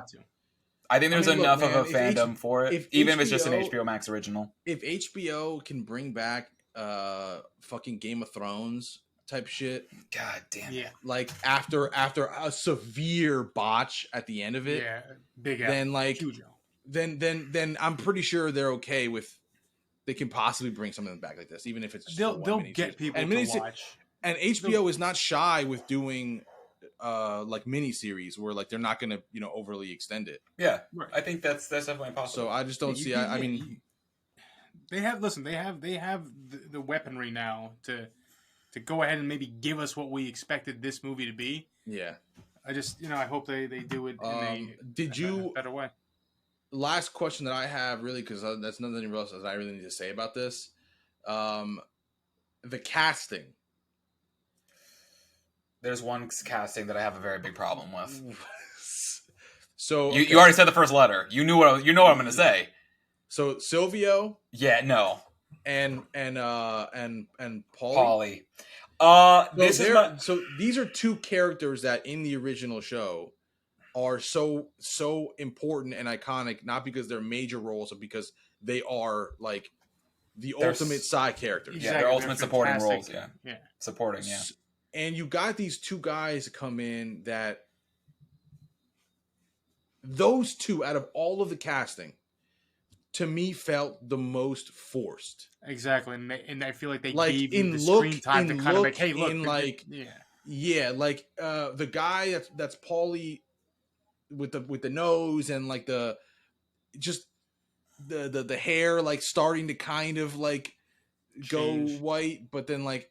S3: I think there's enough of a fandom for it, even if it's just an HBO Max original.
S1: If HBO can bring back fucking Game of Thrones type shit,
S3: God damn it.
S2: Yeah.
S1: Like after a severe botch at the end of it,
S2: big
S1: then like
S2: huge.
S1: Then I'm pretty sure they're okay with. They can possibly bring something back like this, even if it's just
S2: they'll get people to watch.
S1: And HBO is not shy with doing like miniseries where like they're not going to overly extend it.
S3: Yeah, right. I think that's definitely possible.
S1: So I just don't see. I mean,
S2: they have the weaponry now to go ahead and maybe give us what we expected this movie to be.
S1: Yeah,
S2: I just I hope they do it in a better way.
S1: Last question that I have, really, because that's nothing else that I really need to say about this. The casting.
S3: There's one casting that I have a very big problem with.
S1: So
S3: you already said the first letter. You know what I'm going to say.
S1: So Silvio.
S3: Yeah. No.
S1: And
S3: Paulie.
S1: So these are two characters that in the original show are so important and iconic, not because they're major roles, but because they are like they're ultimate side characters.
S3: Yeah, they're ultimate supporting roles. Yeah, supporting. Yeah,
S1: and you got these two guys come in that those two out of all of the casting, to me, felt the most forced.
S2: Exactly, and I feel like they gave
S1: in
S2: the
S1: look,
S2: screen time to kind of like, hey, look,
S1: the guy that's Paulie. With the nose and like the hair like starting to kind of like go white, but then like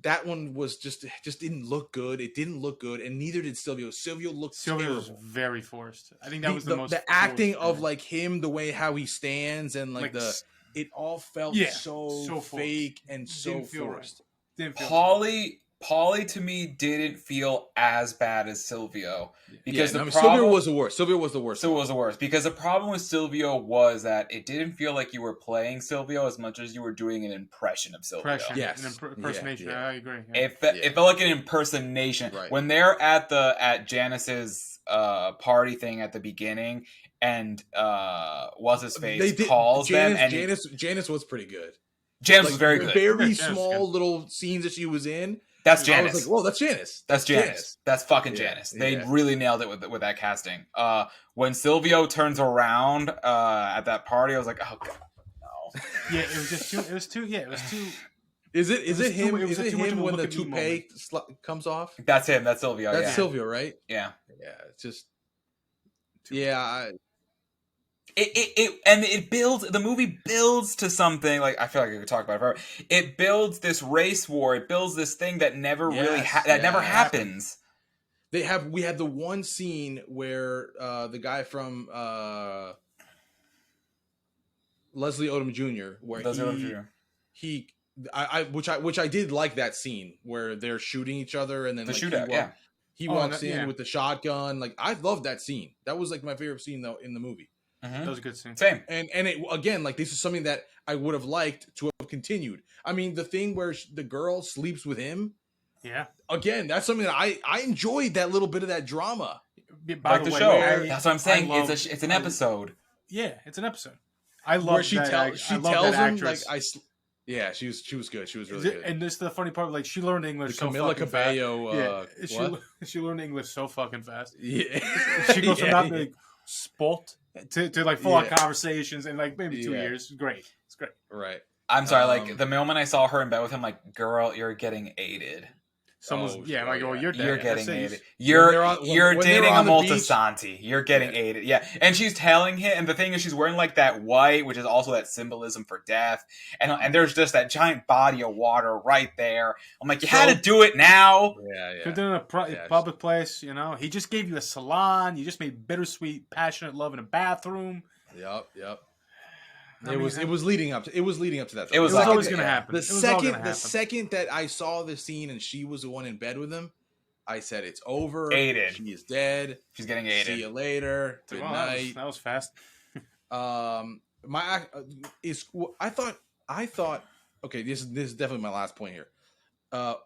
S1: that one was just didn't look good. It didn't look good, and neither did Silvio. Silvio was
S2: very forced. I think that was the most
S1: the acting of like him, the way how he stands, and like it all felt so fake and so forced.
S3: Right. Paulie to me didn't feel as bad as Silvio because
S1: Silvio was the worst. Silvio was the worst
S3: because the problem with Silvio was that it didn't feel like you were playing Silvio as much as you were doing an impression of Silvio.
S2: Impersonation. Yeah. I agree.
S3: Yeah. It felt like an impersonation. Right. When they're at Janice's party thing at the beginning, and what's his face calls them, and
S1: Janice was pretty good.
S3: Janice was very good.
S1: Very small little scenes that she was in.
S3: That's Janice.
S1: I was like, whoa, that's Janice.
S3: That's Janice. That's fucking Janice. They really nailed it with that casting. When Silvio turns around at that party, I was like, oh god, no.
S2: Yeah, it was just too. It was too.
S1: Is it him?
S2: It was
S1: Is it
S2: too much of
S1: him
S2: a
S1: when
S2: look
S1: the
S2: at me
S1: toupee comes off?
S3: That's him. That's Silvio.
S1: That's
S3: yeah.
S1: Silvio, right?
S3: Yeah.
S1: Yeah. It's just. Yeah.
S3: It builds, the movie builds to something, like, I feel like I could talk about it forever. It builds this race war. It builds this thing that never never happens.
S1: We had the one scene where the guy from Leslie Odom Jr. where which I did like that scene where they're shooting each other and then
S3: The
S1: like,
S3: shootout,
S1: he walks in with the shotgun. Like, I loved that scene. That was like my favorite scene though in the movie.
S2: Mm-hmm. That was a good scene.
S3: Same.
S1: And it again, like, this is something that I would have liked to have continued. I mean, the thing where the girl sleeps with him.
S2: Yeah.
S1: Again, that's something that I enjoyed, that little bit of that drama.
S2: By
S3: the show. That's what I'm saying. It's an episode.
S2: Yeah, it's an episode. I love
S1: she tells him like yeah, she was good. She was really good.
S2: And this is the funny part, like, she learned English so
S1: Camila
S2: fucking
S1: Cabello,
S2: fast. She learned English so fucking fast.
S1: Yeah.
S2: She goes from not being sport to like full on conversations in like maybe 2 years. It's great. It's great.
S1: Right.
S3: I'm sorry, like, the moment I saw her in bed with him, like, girl, you're getting aided.
S2: Someone's like, oh, you're
S3: getting aided. You're dating a Multisanti. You're getting aided. Yeah. And she's telling him, and the thing is, she's wearing like that white, which is also that symbolism for death. And there's just that giant body of water right there. I'm like, you had to do it now.
S2: Yeah. Could do it in a public place, you know. He just gave you a salon. You just made bittersweet, passionate love in a bathroom.
S1: Yep. It was leading up to that.
S2: It was always going to happen.
S1: The second that I saw the scene and she was the one in bed with him, I said, it's over.
S3: Aided.
S1: She is dead.
S3: She's getting aided.
S1: See you later. Good night.
S2: That was fast.
S1: I thought. Okay, this is definitely my last point here. What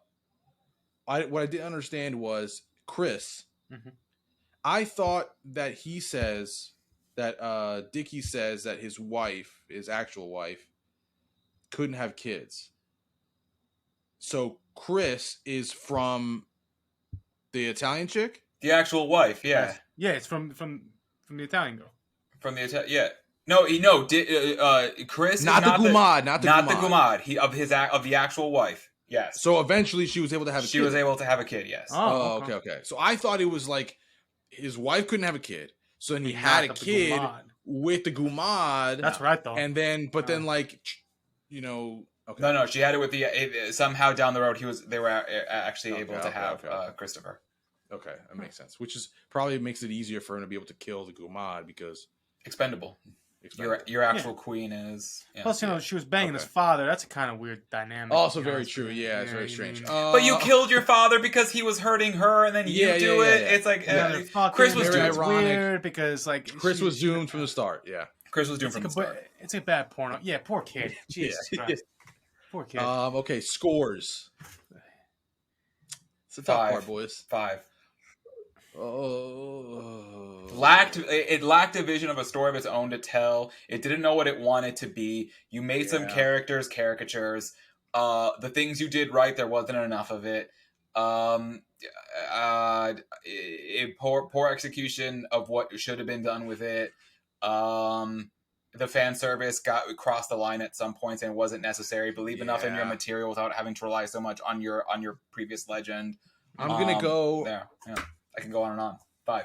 S1: I didn't understand was Chris.
S2: Mm-hmm.
S1: I thought that he says that Dickie says that his actual wife, couldn't have kids. So Chris is from the Italian chick?
S3: The actual wife, yeah.
S2: Yeah, it's from the Italian girl.
S3: From the Italian, yeah. Chris
S1: not the Gumad, not the
S3: Gumad. He of the actual wife. Yes.
S1: So eventually she was able to have a kid.
S3: She was able to have a kid, yes.
S1: Oh, okay. So I thought it was like his wife couldn't have a kid. So then he had a kid with the Gumad.
S2: That's right, though.
S1: And then, then like, you know. Okay.
S3: No, she had it with the somehow down the road. They were actually able to have Christopher.
S1: Okay, that makes sense. Which is probably makes it easier for him to be able to kill the Gumad because
S3: expendable. Your actual queen is. Yeah.
S2: Plus, she was banging his father. That's a kind of weird dynamic.
S1: Also, very true. Yeah, it's very strange.
S3: But you killed your father because he was hurting her, and then you do it. It's like Chris was doomed.
S2: Weird because like
S1: Chris was doomed from the start. Yeah,
S3: Chris was doomed from the start.
S2: It's a bad porno. Yeah, poor kid. Jesus Christ. Poor kid.
S1: Okay, scores. It's the top part, boys.
S3: 5.
S1: Oh.
S3: It lacked a vision of a story of its own to tell. It didn't know what it wanted to be. You made some characters caricatures. The things you did right, there wasn't enough of it. Poor execution of what should have been done with it. The fan service crossed the line at some points and it wasn't necessary. Believe enough in your material without having to rely so much on your previous legend.
S1: I'm gonna go
S3: there. Yeah. I can go on and on. 5.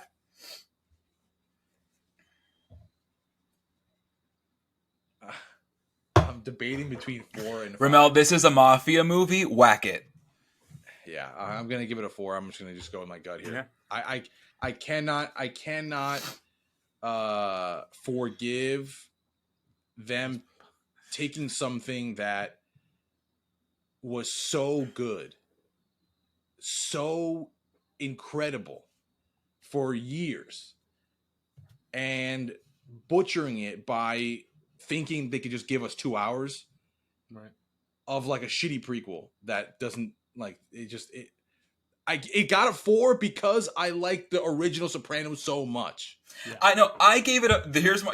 S1: I'm debating between 4 and 5.
S3: Ramel, this is a mafia movie. Whack it.
S1: Yeah, I'm gonna give it a 4. I'm just gonna go with my gut here.
S2: Yeah.
S1: I cannot forgive them taking something that was so good, so incredible for years and butchering it by thinking they could just give us 2 hours of like a shitty prequel that doesn't like it got a 4 because I like the original Sopranos so much.
S2: Yeah.
S3: I know. I gave it a.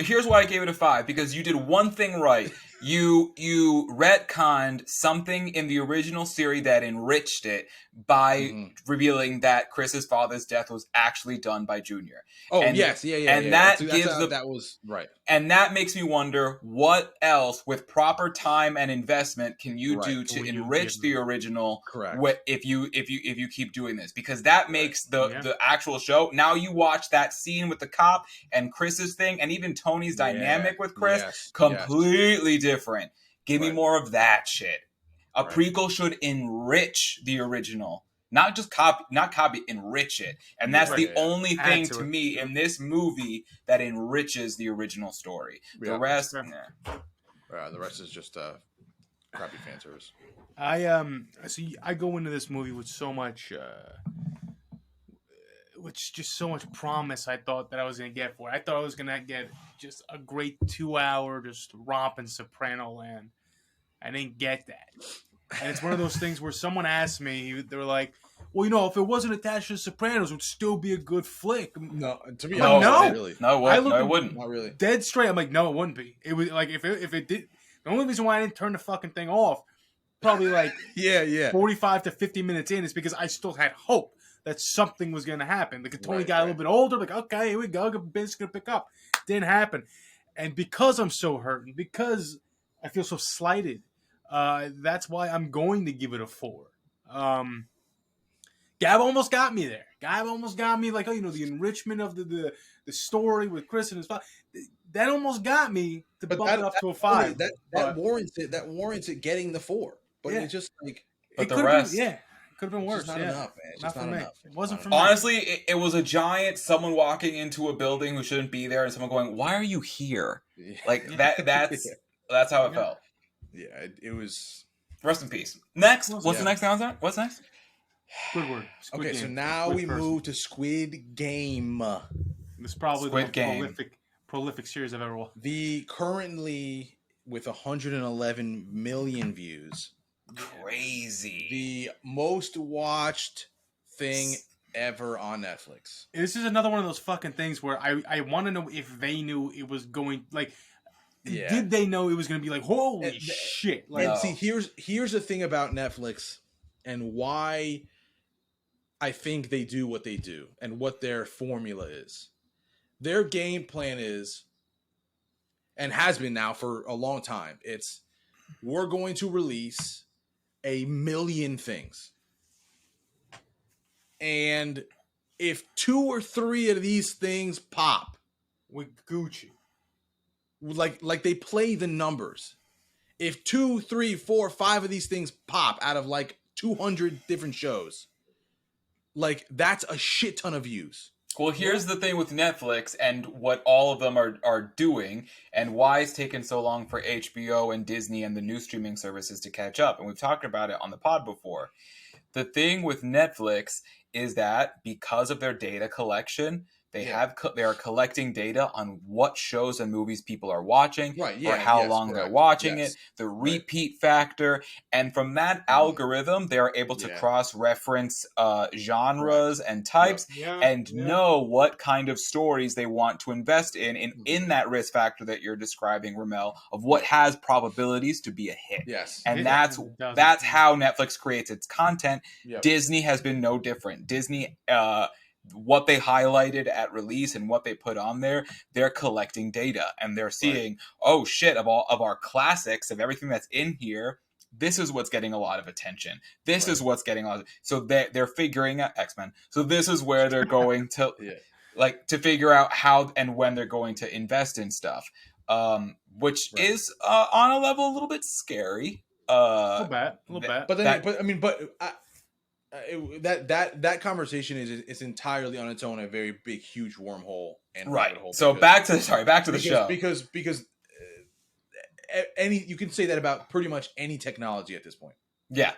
S3: Here's why I gave it a 5, because you did one thing right. You retconned something in the original series that enriched it by revealing that Chris's father's death was actually done by Junior.
S1: Oh,
S3: and,
S1: yes, yeah.
S3: And that gives
S1: that was right.
S3: And that makes me wonder, what else with proper time and investment can you do to enrich the original?
S1: Correct.
S3: If you keep doing this, because that makes the actual show. Now you watch that scene with the cop and Chris's thing, and even Tony's dynamic with Chris, completely different. Give me more of that shit. A prequel should enrich the original. Not copy, enrich it. And that's the only thing to me in this movie that enriches the original story. The rest,
S1: the rest is just crappy fan service.
S2: I go into this movie with so much, so much promise. I thought that I was gonna get for it. I thought I was gonna get just a great 2-hour just romp in Soprano land. I didn't get that. And it's one of those things where someone asked me, they were like, well, if it wasn't attached to Sopranos, it would still be a good flick.
S1: No, to be honest,
S3: not really. No, it wouldn't.
S1: Not really.
S2: Dead straight. I'm like, no, it wouldn't be. It was like if it did. The only reason why I didn't turn the fucking thing off, probably like 45 to 50 minutes in, is because I still had hope that something was going to happen. Like Tony got a little bit older, like, okay, here we go, Ben's going to pick up. Didn't happen. And because I'm so hurt, and because I feel so slighted, that's why I'm going to give it a 4. Gab almost got me there. Gab almost got me, like, the enrichment of the story with Chris and his father. That almost got me to bump it up to a 5.
S1: That warrants it. That warrants it getting the 4. But it's just like,
S3: but the rest,
S2: could have been worse.
S1: It's not enough, man. It's
S2: not
S1: just not enough.
S2: It wasn't for me.
S3: Honestly, it was a giant someone walking into a building who shouldn't be there, and someone going, "Why are you here?" Like that. That's how it felt.
S1: Yeah, it was.
S3: Rest in peace. Next, what's the next announcement? What's next?
S2: Squidward.
S1: Squid Game. So now we move to Squid Game.
S2: It's probably the most prolific series I've ever watched.
S1: The currently with 111 million views.
S3: Crazy.
S1: The most watched thing ever on Netflix.
S2: This is another one of those fucking things where I want to know if they knew it was going, like, did they know it was going to be like, holy shit? Like,
S1: and see, here's the thing about Netflix and why I think they do what they do and what their formula is. Their game plan is, and has been now for a long time, it's, we're going to release 1 million things. And if 2 or 3 of these things pop,
S2: with Gucci,
S1: like they play the numbers. If 2, 3, 4, 5 of these things pop out of like 200 different shows, like that's a shit ton of views.
S3: Well, here's the thing with Netflix and what all of them are doing, and why it's taken so long for HBO and Disney and the new streaming services to catch up. And we've talked about it on the pod before. The thing with Netflix is that because of their data collection, they are collecting data on what shows and movies people are watching, or how long they're watching it, the repeat factor, and from that algorithm, they are able to cross-reference genres and types, and know what kind of stories they want to invest in that risk factor that you're describing, Ramel, of what has probabilities to be a hit.
S1: Yes,
S3: and that's how Netflix creates its content. Disney has been no different. Disney. What they highlighted at release and what they put on there, they're collecting data and they're seeing, oh shit, of all of our classics, of everything that's in here, this is what's getting a lot of attention. This is what's getting a lot of, so they're figuring out X-Men. So this is where they're going to like to figure out how and when they're going to invest in stuff. Which is on a level a little bit scary.
S2: A little bit.
S1: But that conversation is entirely on its own a very big, huge wormhole. And
S3: So back to the show
S1: because any you can say that about pretty much any technology at this point.
S3: Yeah.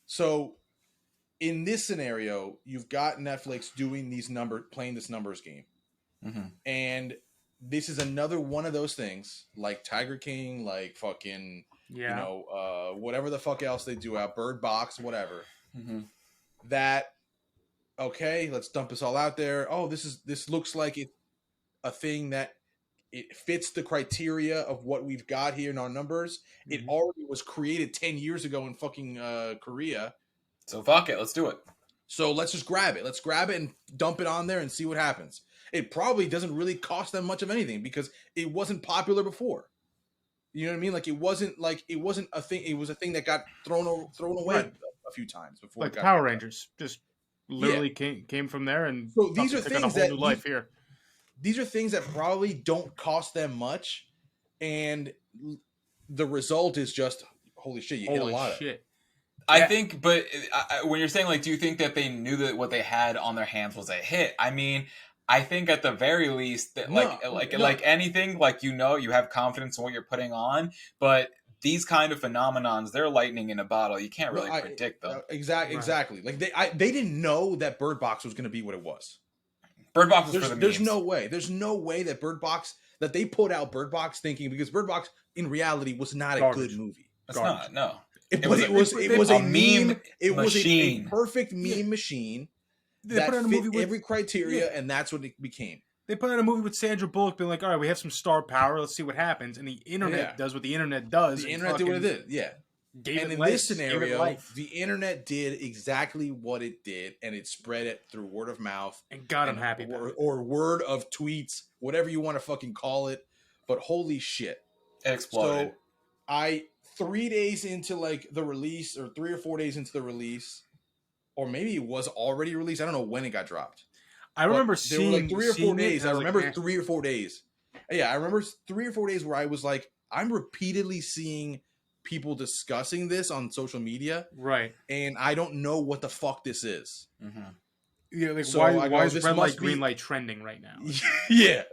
S1: So in this scenario, you've got Netflix doing playing this numbers game, and this is another one of those things like Tiger King, like fucking whatever the fuck else they do out, Bird Box, whatever. That let's dump this all out there. Oh, this looks like it. a thing that it fits the criteria of what we've got here in our numbers. It already was created 10 years ago in fucking Korea.
S3: So fuck it, let's do it.
S1: So let's just grab it. Let's grab it and dump it on there and see what happens. It probably doesn't really cost them much of anything because it wasn't popular before. You know what I mean? Like it wasn't a thing. It was a thing that got thrown away a few times before.
S2: Like Power Rangers, just literally came from there, and
S1: so these are things that
S2: life here.
S1: These are things that probably don't cost them much, and the result is just holy shit. You hit a lot of it.
S3: I think, but when you're saying like, do you think that they knew that what they had on their hands was a hit? I mean, I think at the very least that like anything, like you have confidence in what you're putting on, but these kind of phenomenons, they're lightning in a bottle. You can't really predict them.
S1: Exactly. Like they didn't know that Bird Box was going to be what it was.
S3: Bird Box was for the memes.
S1: There's no way. There's no way that that they put out Bird Box thinking, because Bird Box in reality was not a good movie.
S3: It's not. No.
S1: It was a meme. It was a perfect meme machine.
S2: They put out a movie with
S1: every criteria, and that's what it became.
S2: They put out a movie with Sandra Bullock being like, all right, we have some star power. Let's see what happens. And the internet does what the internet does.
S1: The internet did what it did. Yeah. And in this scenario, the internet did exactly what it did, and it spread it through word of mouth.
S2: And God, I'm happy about it.
S1: Or word of tweets, whatever you want to fucking call it. But holy shit.
S3: It exploded.
S1: So 3 days into like the release, or 3 or 4 days into the release, or maybe it was already released. I don't know when it got dropped.
S2: I remember seeing
S1: like 3 or 4 days. I remember
S2: like,
S1: 3 or 4 days. Yeah, I remember 3 or 4 days where I was like, I'm repeatedly seeing people discussing this on social media,
S2: right?
S1: And I don't know what the fuck this is.
S2: Mm-hmm. Yeah, like so why is red light, green light trending right now?
S1: Yeah,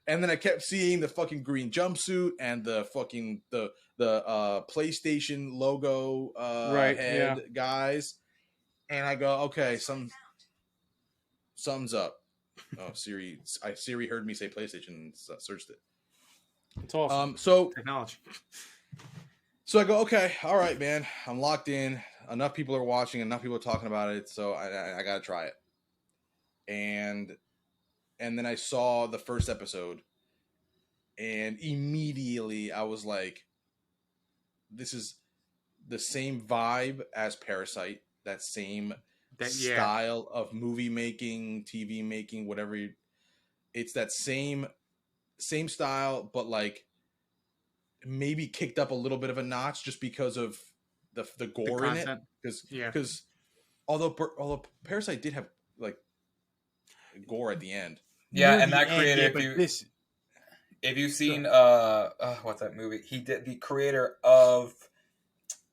S1: and then I kept seeing the fucking green jumpsuit and the fucking the PlayStation logo head guys, and I go, okay, something's up. Oh, Siri heard me say PlayStation and searched it.
S2: It's awesome.
S1: So
S2: technology.
S1: So I go, okay, all right, man. I'm locked in. Enough people are watching. Enough people are talking about it. So I gotta try it. And then I saw the first episode, and immediately I was like, "This is the same vibe as Parasite. That same style of movie making, TV making, whatever. It's that same style, but like." Maybe kicked up a little bit of a notch just because of the gore in it. Because although Parasite did have like gore at the end.
S3: Yeah, and that created if you've seen what's that movie? The creator of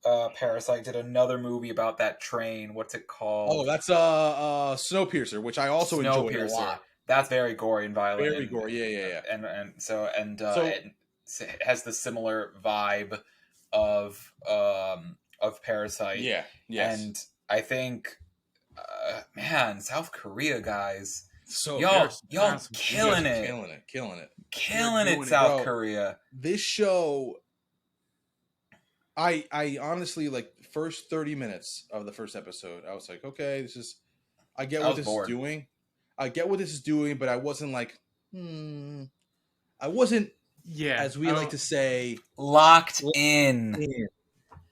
S3: Parasite did another movie about that train. What's it called?
S1: Oh, that's Snowpiercer, which I also enjoyed a lot.
S3: That's very gory and violent.
S1: Very gory, yeah.
S3: It has the similar vibe of Parasite.
S1: Yeah. Yes.
S3: And I think, man, South Korea guys,
S1: so
S3: y'all killing it. Killing it, South Korea.
S1: This show, I honestly, like, first 30 minutes of the first episode, I was like, okay, I get what this is doing. I get what this is doing, but I wasn't like, I wasn't, as we like to say,
S3: locked in.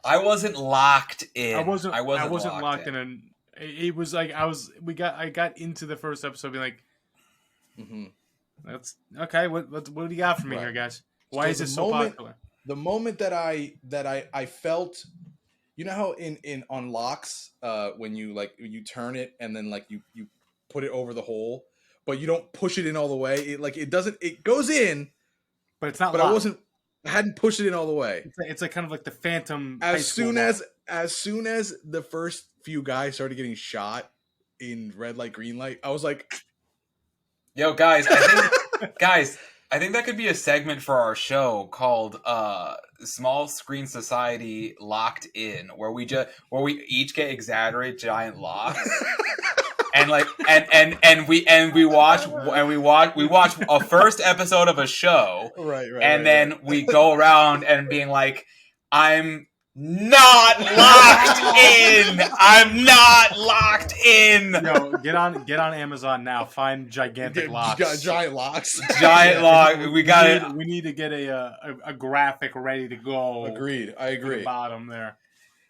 S3: I wasn't locked in.
S2: I wasn't locked in. And it was like I got into the first episode being like, that's okay. What do you got for me here, guys? Why is this so popular?
S1: The moment that I felt, you know how in on locks, when you turn it and then like you put it over the hole, but you don't push it in all the way. It goes in. But it's not. But locked. I hadn't pushed it in all the way.
S2: It's like kind of like the Phantom.
S1: As soon as the first few guys started getting shot in red light, green light, I was like,
S3: "Yo, guys, I think that could be a segment for our show called Small Screen Society Locked In, where we each get exaggerated giant locks." And we watch a first episode of a show,
S1: right,
S3: and then we go around and being like, I'm not locked in. I'm not locked in.
S2: Yo, get on Amazon now. Find gigantic locks.
S1: Giant locks.
S3: Giant lock.
S2: We need to get a graphic ready to go.
S1: Agreed. I agree.
S2: For the bottom there.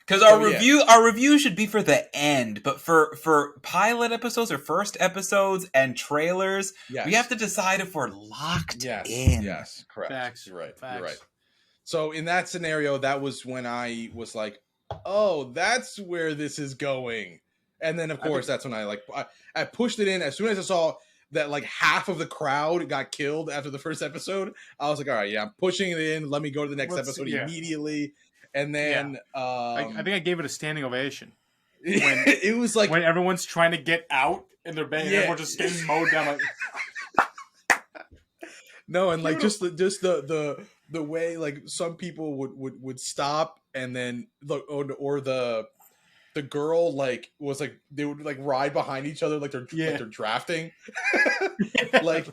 S3: Because our review should be for the end, but for pilot episodes or first episodes and trailers, we have to decide if we're locked in.
S1: Yes, correct.
S2: Facts.
S1: You're right.
S2: Facts.
S1: You're right. So in that scenario, that was when I was like, "Oh, that's where this is going." And then, of course, that's when I pushed it in as soon as I saw that like half of the crowd got killed after the first episode. I was like, "All right, yeah, I'm pushing it in. Let me go to the next episode immediately." And then
S2: I think I gave it a standing ovation. When,
S1: it was like
S2: when everyone's trying to get out in their bed and everyone's just getting mowed down. Like,
S1: no, and like just the way like some people would stop and then look, or the girl like was like they would like ride behind each other like they're drafting, like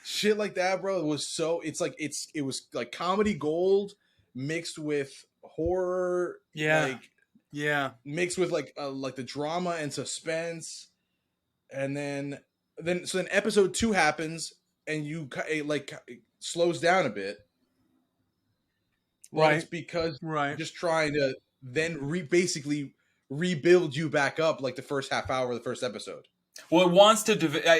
S1: shit like that, bro. It was so it was like comedy gold mixed with horror, mixed with like the drama and suspense, and then episode 2 happens and it slows down a bit. Right. It's because just trying to then basically rebuild you back up like the first half hour of the first episode.
S3: Well, it wants to.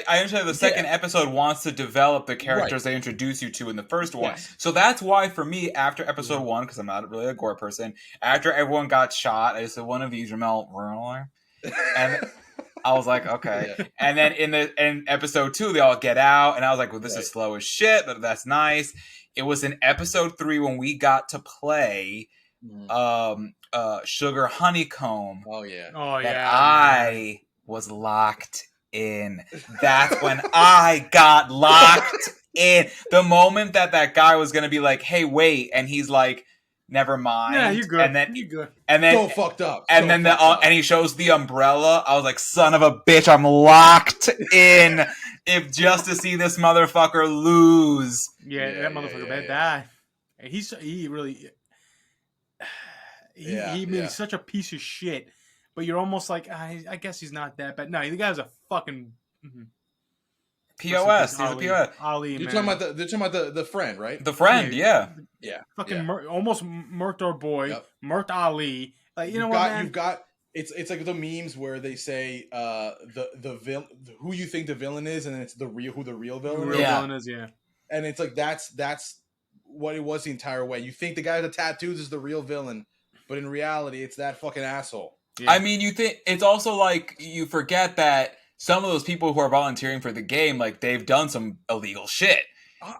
S3: I understand the second episode wants to develop the characters they introduce you to in the first one. Yes. So that's why, for me, after episode 1, because I'm not really a gore person, after everyone got shot, I said, "One of these Ramel Ruler," and I was like, "Okay." Yeah. And then in episode 2, they all get out, and I was like, "Well, this is slow as shit, but that's nice." It was in episode 3 when we got to play Sugar Honeycomb.
S1: Oh yeah.
S3: I was locked in. That's when I got locked in. The moment that guy was gonna be like, "Hey, wait," and he's like, "Never mind."
S2: Yeah, you're good.
S3: And then
S2: you're good.
S3: And then
S1: so fucked up.
S3: And then and he shows the umbrella. I was like, "Son of a bitch, I'm locked in." If just to see this motherfucker lose.
S2: Yeah, that motherfucker better die. He really made such a piece of shit. But you're almost like, I guess he's not that bad. No, the guy's a fucking
S3: POS. He's a POS.
S2: Ali,
S1: they're talking about the friend, right?
S3: The friend, yeah.
S2: Fucking almost murked our boy, murked Ali. Like, you know what, man?
S1: You've got it's like the memes where they say the villain, who you think the villain is, and then it's who the real villain is.
S2: Villain is, yeah.
S1: And it's like that's what it was the entire way. You think the guy with the tattoos is the real villain, but in reality, it's that fucking asshole.
S3: Yeah. I mean, you think it's also like you forget that some of those people who are volunteering for the game, like they've done some illegal shit.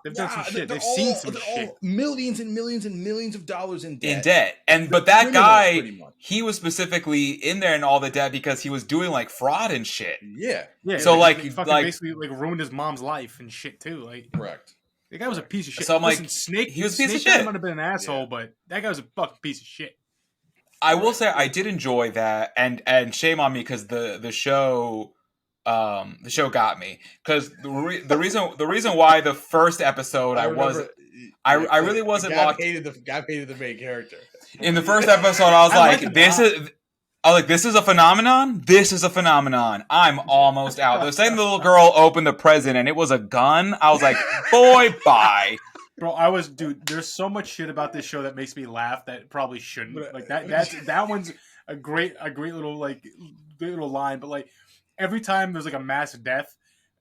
S2: They've done some shit. They've seen some shit.
S1: Millions and millions and millions of dollars in debt.
S3: But that guy, he was specifically in there in all the debt because he was doing like fraud and shit.
S1: Yeah.
S3: So
S2: he basically ruined his mom's life and shit too. Like,
S1: correct.
S2: The guy was a piece of shit.
S3: So I'm
S2: like, Snake.
S3: He was a piece of
S2: shit.
S3: shit.
S2: Might have been an asshole, but that guy was a fucking piece of shit.
S3: I will say I did enjoy that, and shame on me because the show got me because the reason why the first episode I really wasn't locked.
S1: Hated the main character.
S3: In the first episode, I was like, this is a phenomenon. This is a phenomenon. I'm almost out. The second the little girl opened the present and it was a gun, I was like, boy, bye.
S2: Bro, dude, there's so much shit about this show that makes me laugh that probably shouldn't. Like that one's a great little little line, but like every time there's like a mass death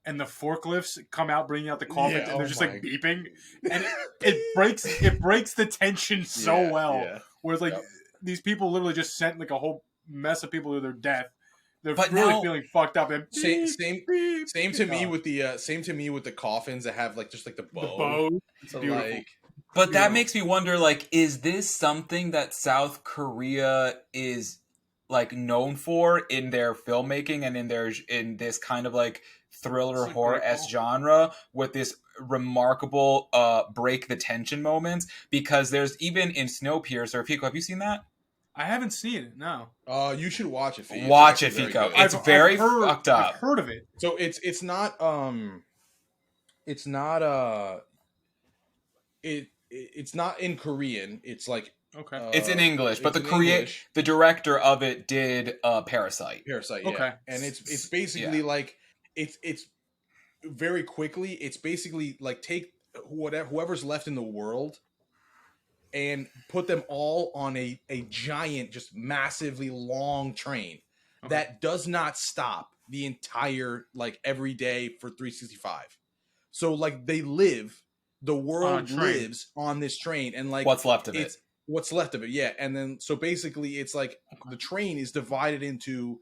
S2: and the forklifts come out bringing out the coffins and they're just like beeping and it breaks the tension so well. Yeah. Whereas like these people literally just sent like a whole mess of people to their death. They're feeling fucked up. And
S1: same to me with the coffins that have like just like the bow.
S2: So like,
S3: but that makes me wonder, like, is this something that South Korea is like known for in their filmmaking and in this kind of like thriller horror-esque genre with this remarkable break the tension moments? Because there's even in Snowpiercer, Pico, have you seen that?
S2: I haven't seen it. No.
S1: You should watch it.
S3: Watch it, Fico. It's very fucked up.
S2: I've heard of it.
S1: So it's not it's not in Korean. It's like
S2: Okay.
S3: It's in English, but
S1: English.
S3: the director of it did Parasite.
S1: Parasite, yeah.
S2: Okay.
S1: And it's basically like it's very quickly. It's basically like take whoever's left in the world and put them all on a giant, just massively long train that does not stop the entire, like, every day for 365. So like the world lives on this train, and like
S3: what's left of it.
S1: What's left of it, yeah. And then so basically it's like the train is divided into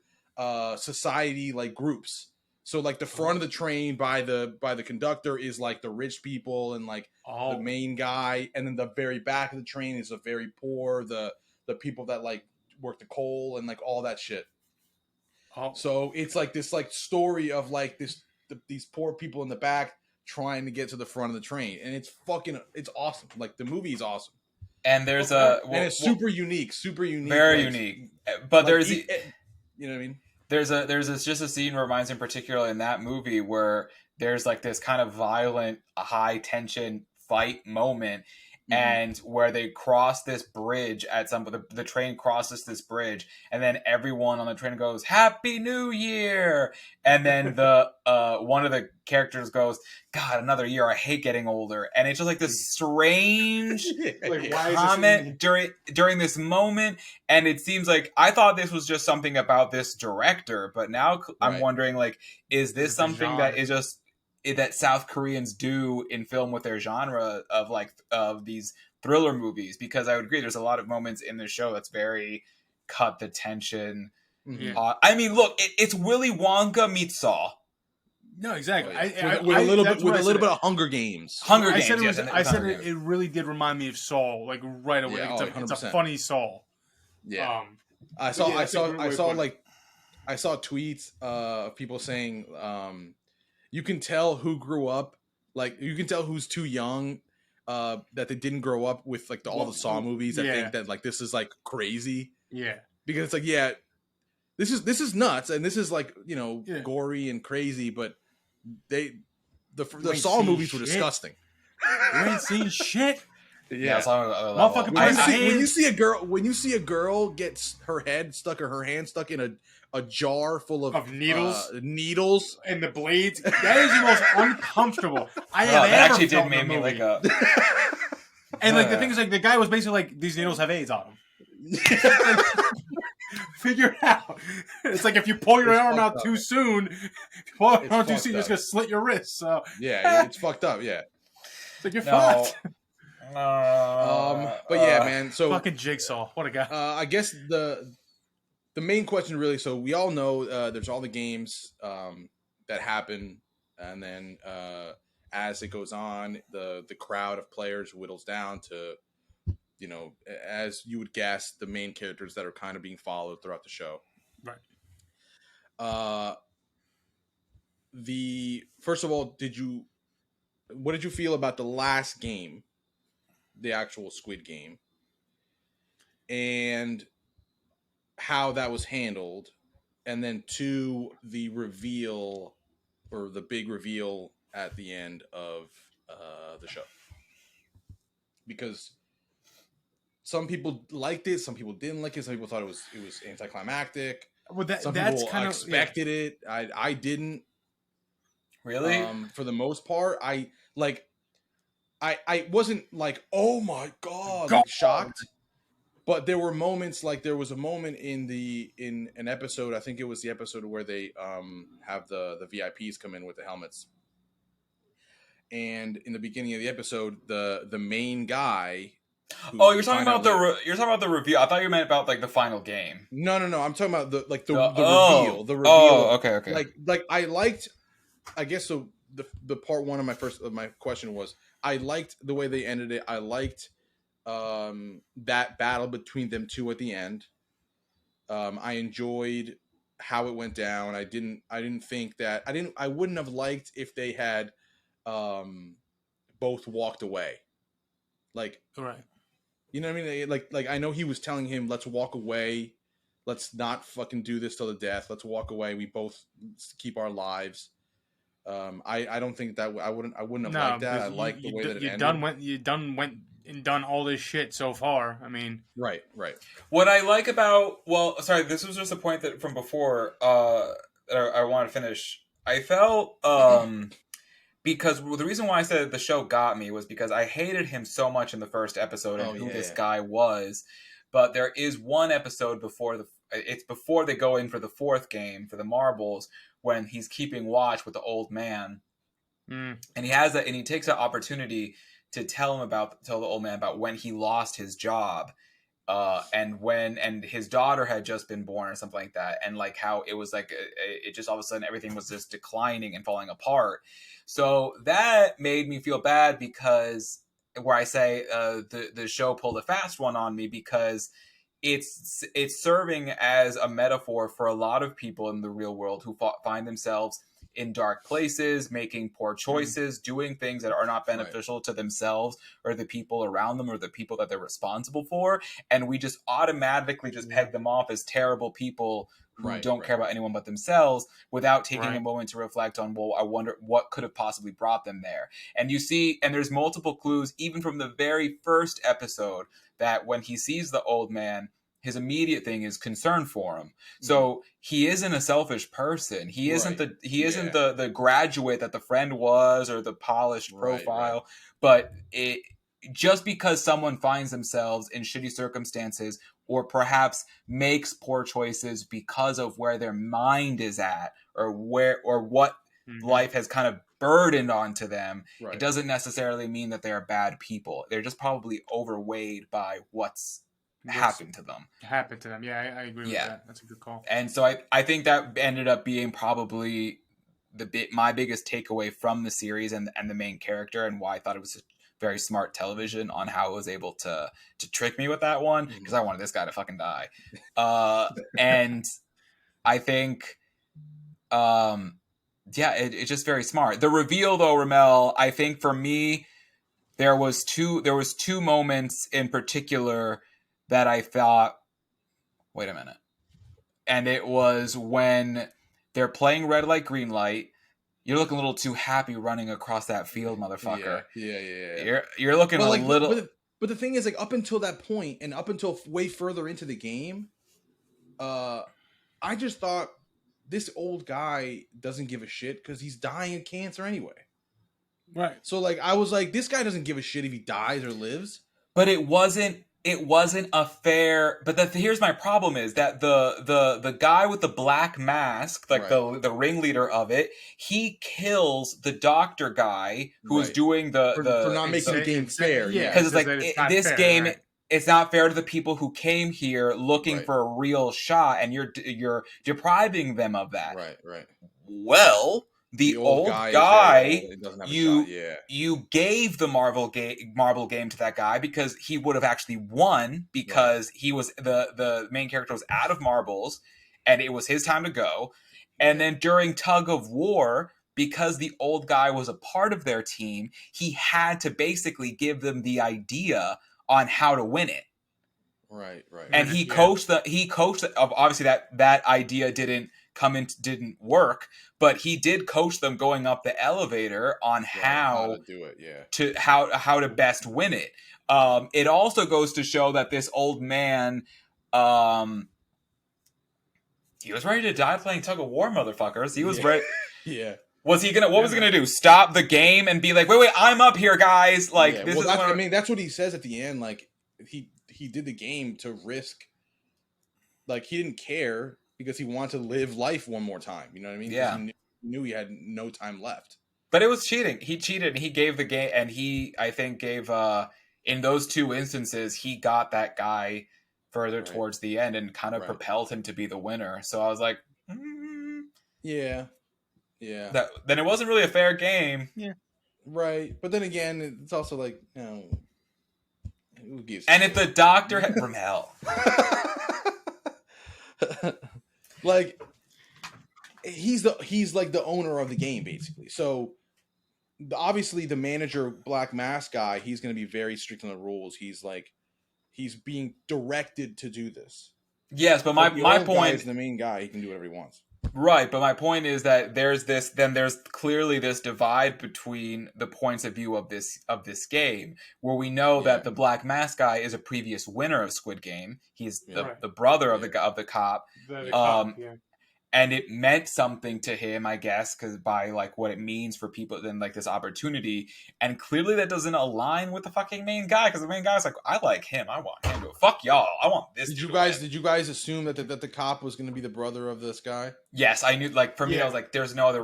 S1: society like groups. So like the front of the train by the conductor is like the rich people and like the main guy, and then the very back of the train is the very poor, the people that like work the coal and like all that shit. So it's like this like story of like these poor people in the back trying to get to the front of the train, and it's awesome. Like the movie is awesome.
S3: And there's
S1: and it's super unique,
S3: very
S1: like,
S3: unique. But
S1: like,
S3: there's
S1: you know what I mean?
S3: There's just a scene reminds me particularly in that movie where there's like this kind of violent, high tension fight moment, and where they cross this bridge at the train crosses this bridge, and then everyone on the train goes Happy New Year, and then the one of the characters goes, God, another year, I hate getting older. And it's just like this strange
S2: like, why
S3: comment during this moment, and it seems like I thought this was just something about this director, but now I'm wondering, like, is this something that is just that South Koreans do in film with their genre of these thriller movies? Because I would agree, there's a lot of moments in the show that's very cut the tension. I mean, look, it's Willy Wonka meets Saw.
S2: No, exactly.
S1: With a little bit of Hunger Games.
S2: I said it really did remind me of Saw, like right away.
S1: Yeah,
S2: it's a funny Saw.
S1: Yeah. I saw tweets of people saying you can tell who grew up, like you can tell who's too young, that they didn't grow up with like all the Saw movies. I think that like this is like crazy.
S2: Yeah.
S1: Because it's like, this is nuts, and this is like, you know, gory and crazy, but the Saw movies were disgusting.
S2: You ain't seen shit.
S3: Yeah,
S1: when you see a girl gets her hand stuck in a jar full of needles
S2: and the blades, that is the most uncomfortable I have ever
S3: actually
S2: felt
S3: did make me like a.
S2: And like the thing is, like the guy was basically like, these needles have AIDS on them. Figure it out. It's like if you pull your arm out too soon, you're just gonna slit your wrist. So
S1: yeah, it's fucked up. Yeah,
S2: it's like you're fucked.
S1: But yeah, man. So
S2: fucking Jigsaw, what a guy.
S1: I guess the main question, really. So we all know there's all the games that happen, and then as it goes on, the crowd of players whittles down to, you know, as you would guess, the main characters that are kind of being followed throughout the show.
S2: Right.
S1: First of all, what did you feel about the last game, the actual Squid Game, and how that was handled, and then to the reveal, or the big reveal at the end of the show? Because some people liked it, some people didn't like it, some people thought it was anticlimactic.
S2: Well,
S1: some
S2: that's
S1: people
S2: kind
S1: expected it. I didn't.
S3: Really?
S1: For the most part, I wasn't like, oh my god, like, shocked. But there were moments, like there was a moment in an episode, I think it was the episode where they have the VIPs come in with the helmets. And in the beginning of the episode, the main guy.
S3: You're talking about the review. I thought you meant about like the final game.
S1: No. I'm talking about the reveal. The reveal.
S3: Oh, okay.
S1: Like I liked. I guess so. The part one of my question was, I liked the way they ended it. I liked that battle between them two at the end. I enjoyed how it went down. I didn't think that I wouldn't have liked if they had both walked away. Like,
S2: right.
S1: You know what I mean? Like I know he was telling him, let's walk away. Let's not fucking do this till the death. Let's walk away. We both keep our lives. I don't think that I wouldn't have liked that. I like the way that it ended.
S2: You done went and done all this shit so far. I mean,
S1: right.
S3: What I like about this was just a point that from before that I want to finish. I felt because the reason why I said the show got me was because I hated him so much in the first episode and who this guy was. But there is one episode before before they go in for the fourth game for the marbles when he's keeping watch with the old man, and he takes an opportunity to tell the old man about when he lost his job. And his daughter had just been born or something like that, and like how it was like it just all of a sudden everything was just declining and falling apart. So that made me feel bad because where I say the show pulled a fast one on me because it's serving as a metaphor for a lot of people in the real world who find themselves in dark places, making poor choices, doing things that are not beneficial to themselves or the people around them or the people that they're responsible for. And we just automatically just peg them off as terrible people who don't care about anyone but themselves without taking a moment to reflect on, well, I wonder what could have possibly brought them there. And you see, and there's multiple clues, even from the very first episode, that when he sees the old man, his immediate thing is concern for him. So he isn't a selfish person. He isn't the graduate that the friend was or the polished profile. But just because someone finds themselves in shitty circumstances or perhaps makes poor choices because of where their mind is at or what life has kind of burdened onto them, it doesn't necessarily mean that they're bad people. They're just probably overweighed by what's happened to them.
S2: Yeah, I agree with that. That's a good call.
S3: And so I think that ended up being probably my biggest takeaway from the series and the main character, and why I thought it was very smart television on how it was able to trick me with that one, because I wanted this guy to fucking die. And I think it's just very smart. The reveal though, Ramel, I think for me there was two moments in particular that I thought, wait a minute. And it was when they're playing red light, green light. You're looking a little too happy running across that field, motherfucker.
S1: Yeah.
S3: You're looking a little...
S1: But the thing is, like, up until that point, and up until way further into the game, I just thought this old guy doesn't give a shit because he's dying of cancer anyway.
S2: Right.
S1: So, like, I was like, this guy doesn't give a shit if he dies or lives.
S3: But it wasn't a fair. But here's my problem is that the guy with the black mask, like the ringleader of it, he kills the doctor guy who was doing
S1: for not making the game fair.
S3: Because it's fair, game. Right? It's not fair to the people who came here looking for a real shot, and you're depriving them of that.
S1: Right.
S3: Well, the old guy you gave the marble game to that guy because he would have actually won because he was the main character was out of marbles and it was his time to go. And then during tug of war, because the old guy was a part of their team, he had to basically give them the idea on how to win it.
S1: Right.
S3: And he coached obviously that idea didn't work, but he did coach them going up the elevator on how
S1: to do it,
S3: how to best win it. It also goes to show that this old man, he was ready to die playing tug of war, motherfuckers. He was ready.
S1: Yeah.
S3: What was he gonna do? Stop the game and be like, wait, I'm up here, guys. Like,
S1: that's what he says at the end. Like, he did the game to risk. Like, he didn't care because he wanted to live life one more time. You know what I mean?
S3: Yeah.
S1: He knew he had no time left.
S3: But it was cheating. He cheated and he gave the game, and I think gave in those two instances, he got that guy further towards the end and kind of propelled him to be the winner. So I was like,
S1: yeah.
S3: Then it wasn't really a fair game.
S1: Yeah. Right. But then again, it's also like, who gives
S3: and if the doctor had from hell.
S1: Like, he's like the owner of the game, basically. So obviously the manager, Black Mask guy, he's going to be very strict on the rules. He's being directed to do this.
S3: Yes, but my point
S1: is the main guy. He can do whatever he wants.
S3: Right, but my point is that there's clearly this divide between the points of view of this game, where we know that the Black Mask guy is a previous winner of Squid Game. He's the brother of the cop.
S2: The cop,
S3: and it meant something to him, I guess, because by like what it means for people, then like this opportunity, and clearly that doesn't align with the fucking main guy, because the main guy's like, I like him, I want him to fuck y'all, I want this. Did
S1: you guys assume that the cop was going to be the brother of this guy?
S3: Yes, I knew. Like for me, I was like, there's no other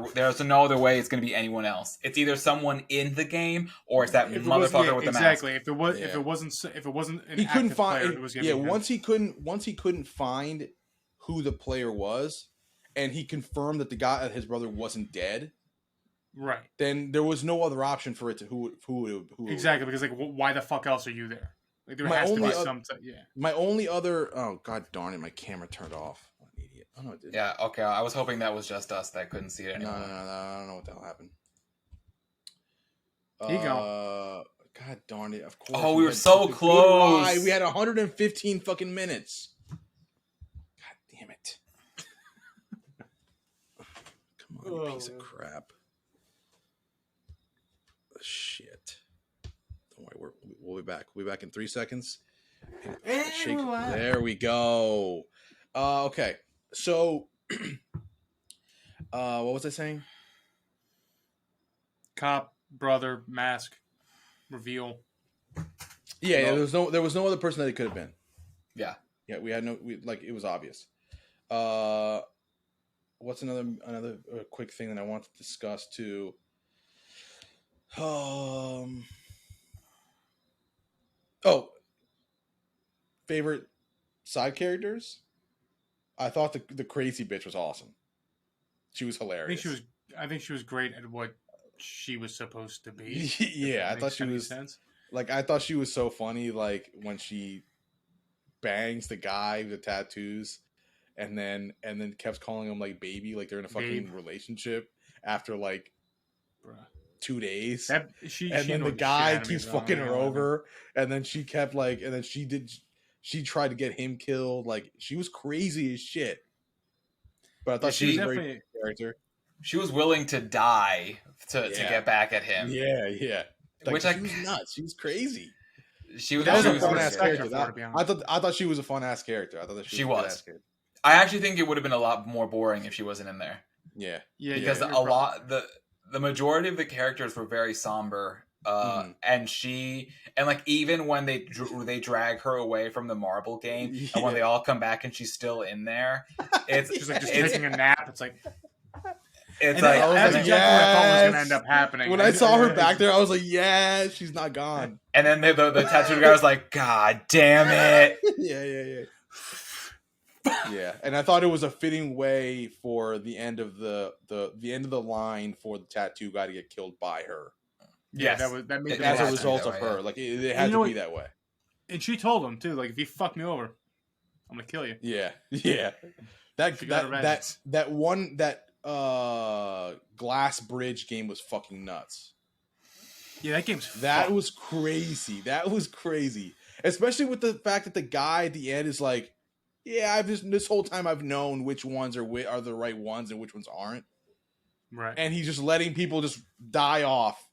S3: way it's going to be anyone else. It's either someone in the game or it's that motherfucker with the mask.
S2: Exactly. If it wasn't an
S1: he couldn't find
S2: player, it was gonna be him.
S1: once he couldn't find who the player was. And he confirmed that the guy, his brother, wasn't dead.
S2: Right.
S1: Then there was no other option for it to who
S2: exactly, because like, why the fuck else are you there? Like, there has to be some.
S1: My only other. Oh god darn it! My camera turned off. What an idiot. Oh no, it didn't.
S3: Yeah. Okay. I was hoping that was just us that couldn't see it anymore.
S1: No. I don't know what the hell happened.
S2: Here you go.
S1: God darn it! Of course.
S3: Oh, we were so close.
S1: We had 115 fucking minutes. God damn it. Piece of crap. Shit. Don't worry, we'll be back. We'll be back in 3 seconds. There we go. Okay. So, what was I saying?
S2: Cop, brother, mask, reveal.
S1: Yeah, there was no other person that it could have been.
S3: Yeah.
S1: Yeah, it was obvious. What's another quick thing that I want to discuss too? Favorite side characters? I thought the crazy bitch was awesome. She was hilarious.
S2: I think she was great at what she was supposed to be.
S1: Yeah, I thought she was
S2: sense.
S1: Like, I thought she was so funny, like when she bangs the guy with the tattoos. And then kept calling him like baby, like they're in a fucking relationship after like 2 days. And then the guy keeps fucking her over, and then she kept like, and then she tried to get him killed. Like, she was crazy as shit. But I thought she was a great character.
S3: She was willing to die to get back at him.
S1: Yeah. Like, she was nuts. She was crazy.
S3: She was
S1: a fun ass character. I thought she was a fun ass character. I thought that she was. A ass character.
S3: I actually think it would have been a lot more boring if she wasn't in there.
S1: Yeah.
S3: Because the majority of the characters were very somber. And like even when they drag her away from the marble game, and when they all come back and she's still in there, she's
S2: like just taking a nap. It's like.
S3: It's like
S2: that's exactly what I thought was going to end up happening.
S1: When I saw her back there, I was like, "Yeah, she's not gone."
S3: And then the tattooed guy was like, "God damn it!"
S1: Yeah. Yeah, and I thought it was a fitting way for the end of the end of the line for the tattoo guy to get killed by her.
S2: Yes, that made
S1: as a result of her. Like, it had to be that way.
S2: And she told him too, like, if you fuck me over, I'm gonna kill you.
S1: Yeah. That glass bridge game was fucking nuts.
S2: Yeah, that game's
S1: was crazy. That was crazy, especially with the fact that the guy at the end is like, "Yeah, this whole time I've known which ones are the right ones and which ones aren't."
S2: Right.
S1: And he's just letting people just die off.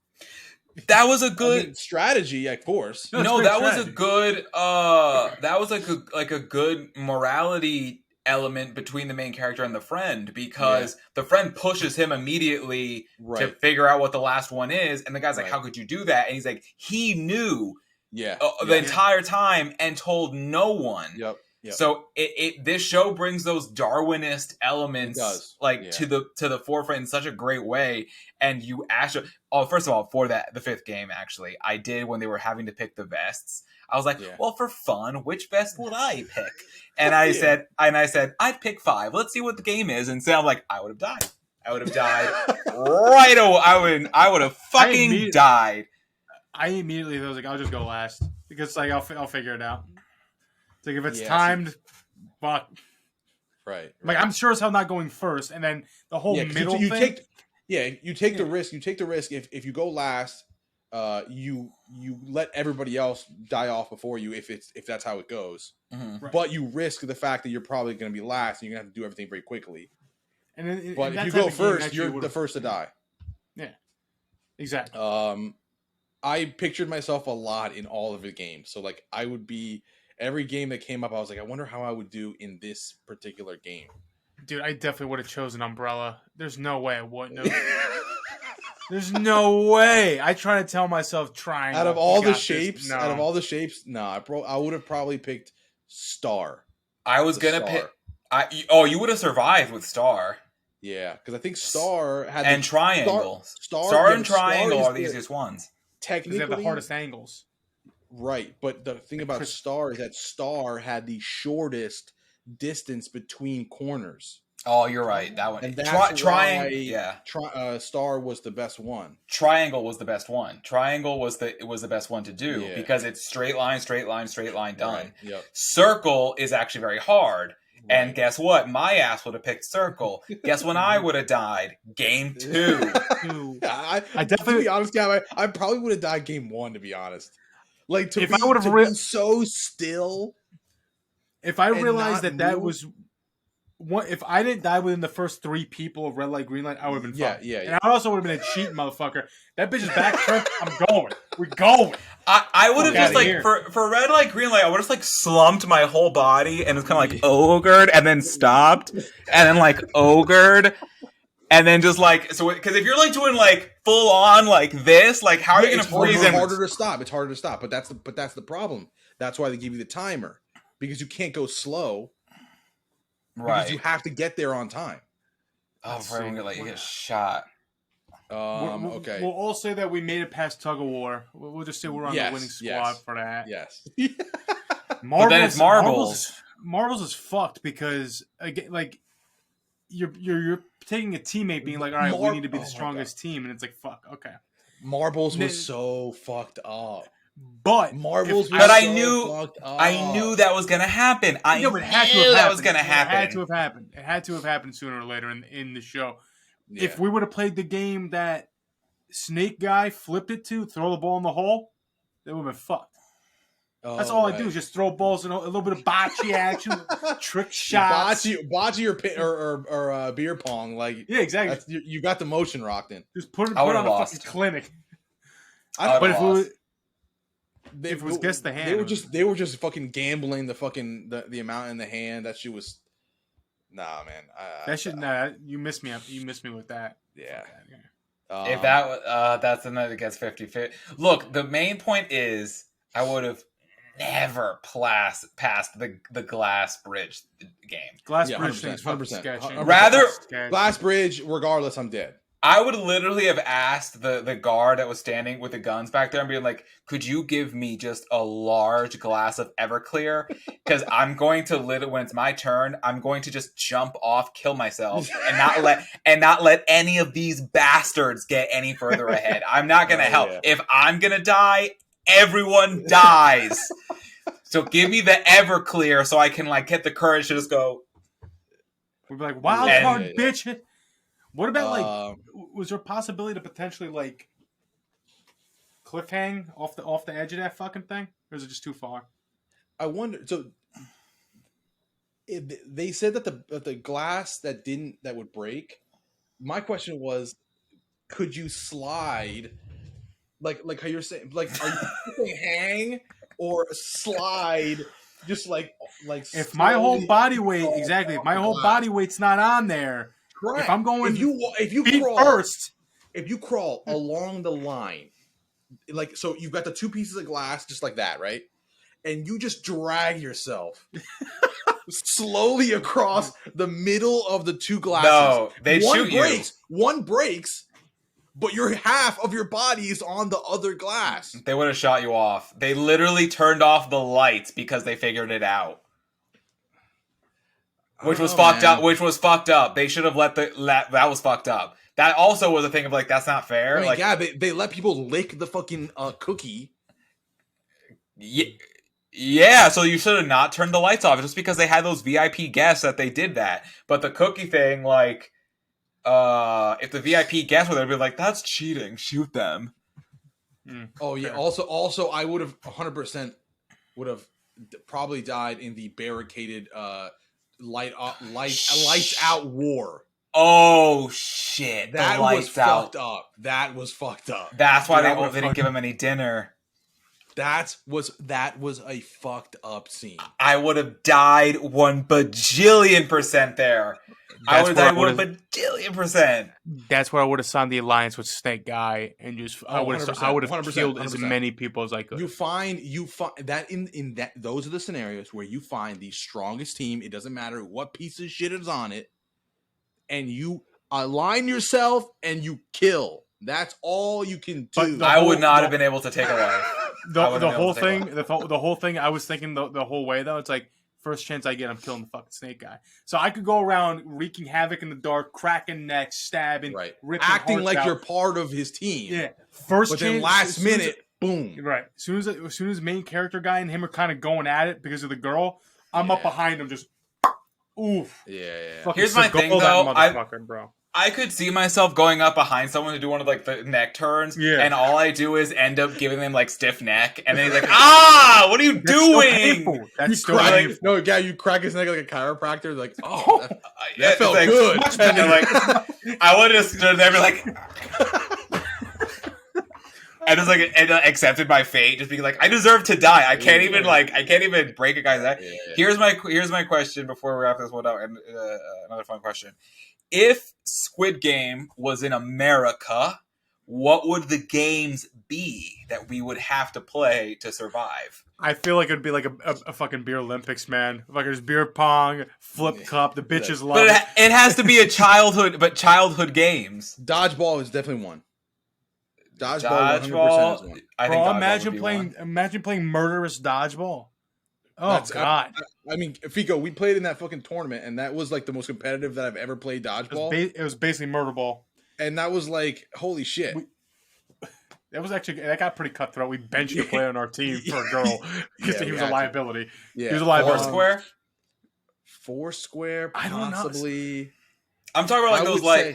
S3: That was a good
S1: strategy, of course.
S3: No, that was a good. That was like a good morality element between the main character and the friend, because the friend pushes him immediately to figure out what the last one is, and the guy's like, "How could you do that?" And he's like, "He knew, the entire time and told no one."
S1: Yep.
S3: So this show brings those Darwinist elements to the forefront in such a great way. And you actually, first of all, for the fifth game, actually, I did when they were having to pick the vests. I was like, well, for fun, which vest would I pick? And I said, I'd pick 5. Let's see what the game is. And so I'm like, I would have died. Right away. I would have fucking died.
S2: I immediately was like, I'll just go last because like I'll figure it out. Like if it's timed, fuck.
S1: Right.
S2: Like I'm sure as hell not going first, and then the whole middle thing.
S1: You take the risk. You take the risk if you go last. You let everybody else die off before you if that's how it goes.
S3: Mm-hmm.
S1: Right. But you risk the fact that you're probably going to be last, and you're going to have to do everything very quickly. But if you go first, you're the first to die.
S2: Yeah, exactly.
S1: I pictured myself a lot in all of the games. So like I would be every game that came up, I was like, I wonder how I would do in this particular game.
S2: Dude, I definitely would have chosen Umbrella. There's no way I wouldn't have. There's no way. I try to tell myself triangle.
S1: Out of all the shapes, I would have probably picked Star.
S3: I was gonna pick. You would have survived with Star.
S1: Yeah, because I think Star had
S3: and Triangle. Star and Triangle are the easiest ones.
S1: Technically,
S2: they have the hardest angles.
S1: Right, but the thing about Star is that Star had the shortest distance between corners.
S3: Oh, you're right. That one.
S1: And that's
S3: Triangle. Yeah.
S1: Star was the best one.
S3: Triangle was the best one. Triangle was the best one to do because it's straight line, done.
S1: Right. Yep.
S3: Circle is actually very hard. Right. And guess what? My ass would have picked Circle. Guess when I would have died? Game 2.
S1: I definitely, to be honest, Gab, I probably would have died game 1. To be honest, like
S2: if I would have been
S1: so still.
S2: If I realized that was. If I didn't die within the first 3 people of red light, green light, I would have been fine.
S1: Yeah.
S2: And I also would have been a cheating motherfucker. That bitch is back. I'm going. We're going.
S3: I would have just like for red light, green light. I would have just like slumped my whole body and it's kind of like ogred and then stopped and then like ogred and then just like so because if you're like doing like full on like this, like how are you gonna freeze?
S1: It's harder to stop. It's harder to stop. But that's the problem. That's why they give you the timer because you can't go slow.
S3: Right.
S1: Because you have to get there on time.
S3: Oh, right. I'm gonna let you get shot.
S1: Okay.
S2: We'll all say that we made it past tug of war. We'll just say we're on the winning squad for that.
S1: Yes.
S3: But then it's Marbles.
S2: Marbles is fucked because again, like you're taking a teammate being like, all right, we need to be the strongest team, and it's like, fuck, okay.
S1: Marbles was so fucked up.
S2: But
S1: Marbles,
S3: I knew that was gonna happen. I knew that was gonna happen.
S2: It had to have happened. It had to have happened sooner or later in the show. Yeah. If we would have played the game that Snake Guy flipped it to, throw the ball in the hole, they would have been fucked. That's all I do is just throw balls and a little bit of bocce action, trick shots,
S1: bocce or beer pong. Like
S2: exactly.
S1: You got the motion rocked in.
S2: Just put it on a fucking clinic. If it was guess the hand,
S1: they were just fucking gambling the amount in the hand. That shit was man.
S2: You missed me. You missed me with that.
S1: Yeah.
S3: If that's another that gets 50-50. Look, the main point is I would have never passed the glass bridge game.
S2: Glass bridge thing's 100%.
S3: Rather
S1: glass bridge. Regardless, I'm dead.
S3: I would literally have asked the guard that was standing with the guns back there and being like, could you give me just a large glass of Everclear? Because I'm going to when it's my turn, I'm going to just jump off, kill myself, and not let any of these bastards get any further ahead. I'm not going to help. Yeah. If I'm going to die, everyone dies. So give me the Everclear so I can like get the courage to just go.
S2: We'd be like, wild card, bitch. What about was there a possibility to potentially like cliffhang off the edge of that fucking thing, or is it just too far?
S1: I wonder. So they said that the glass that would break. My question was, could you slide, like how you're saying, like are you saying hang or slide? Just like
S2: if my whole body weight if my whole body weight's not on there.
S1: Correct.
S2: If I'm going,
S1: if you crawl first, if you crawl along the line, like so, you've got the 2 pieces of glass just like that, right? And you just drag yourself slowly across the middle of the 2 glasses.
S3: No, they shoot you.
S1: One breaks, but your half of your body is on the other glass.
S3: They would have shot you off. They literally turned off the lights because they figured it out. Which was fucked up. They should have that was fucked up. That also was a thing of like, that's not fair.
S1: I mean, they let people lick the fucking cookie.
S3: Yeah, so you should have not turned the lights off just because they had those VIP guests that they did that. But the cookie thing, like, if the VIP guests were there, they'd be like, that's cheating. Shoot them.
S1: Oh yeah. Also, I would have 100% probably died in the barricaded lights out war.
S3: Oh shit!
S1: That
S3: the
S1: was
S3: lights out.
S1: fucked up. That was fucked up.
S3: That's why
S2: Dude,
S3: they didn't give him any dinner.
S1: That was a fucked up scene.
S3: I would have died 1 bajillion% there. I would have died 1 bajillion%.
S2: That's where I would have signed the alliance with Snake Guy and just I would have
S1: 100%,
S2: killed as
S1: 100%.
S2: many people as I could.
S1: You find that in that those are the scenarios where you find the strongest team. It doesn't matter what piece of shit is on it, and you align yourself and you kill. That's all you can do.
S3: I would not have been able to take a life.
S2: The whole thing. I was thinking the whole way though. It's like first chance I get, I'm killing the fucking Snake Guy. So I could go around wreaking havoc in the dark, cracking necks, stabbing, ripping
S1: acting like
S2: out.
S1: you're part of his team.
S2: Yeah.
S1: But then last minute, boom.
S2: Right. As soon as main character guy and him are kind of going at it because of the girl, I'm up behind him just. Oof.
S1: Yeah.
S3: Here's my thing though.
S2: Bro.
S3: I could see myself going up behind someone to do one of like the neck turns, and all I do is end up giving them like stiff neck, and then he's like, "Ah, what are you doing?"
S2: That's still painful.
S1: No, yeah, you crack his neck like a chiropractor. Like, oh, that felt
S3: like,
S1: good.
S3: And like, I would have stood there and be like, I just like accepted my fate, just being like, I deserve to die. I can't even break a guy's neck.
S1: Yeah.
S3: Here's my question before we wrap this one out, and another fun question. If Squid Game was in America, what would the games be that we would have to play to survive?
S2: I feel like it'd be like a fucking beer Olympics, man. Like there's beer pong, flip cup, the bitches love it.
S3: But it has to be a childhood games.
S1: Dodgeball is definitely one.
S3: Dodgeball
S1: 100% is one.
S3: I think
S2: imagine playing murderous dodgeball. Oh God!
S1: I mean, Fico, we played in that fucking tournament, and that was like the most competitive that I've ever played dodgeball.
S2: It was basically murder ball,
S1: and that was like, holy shit.
S2: That got pretty cutthroat. We benched a player on our team for a girl because he was a liability.
S1: Yeah,
S2: he was a liability.
S1: Foursquare, possibly.
S3: I'm talking about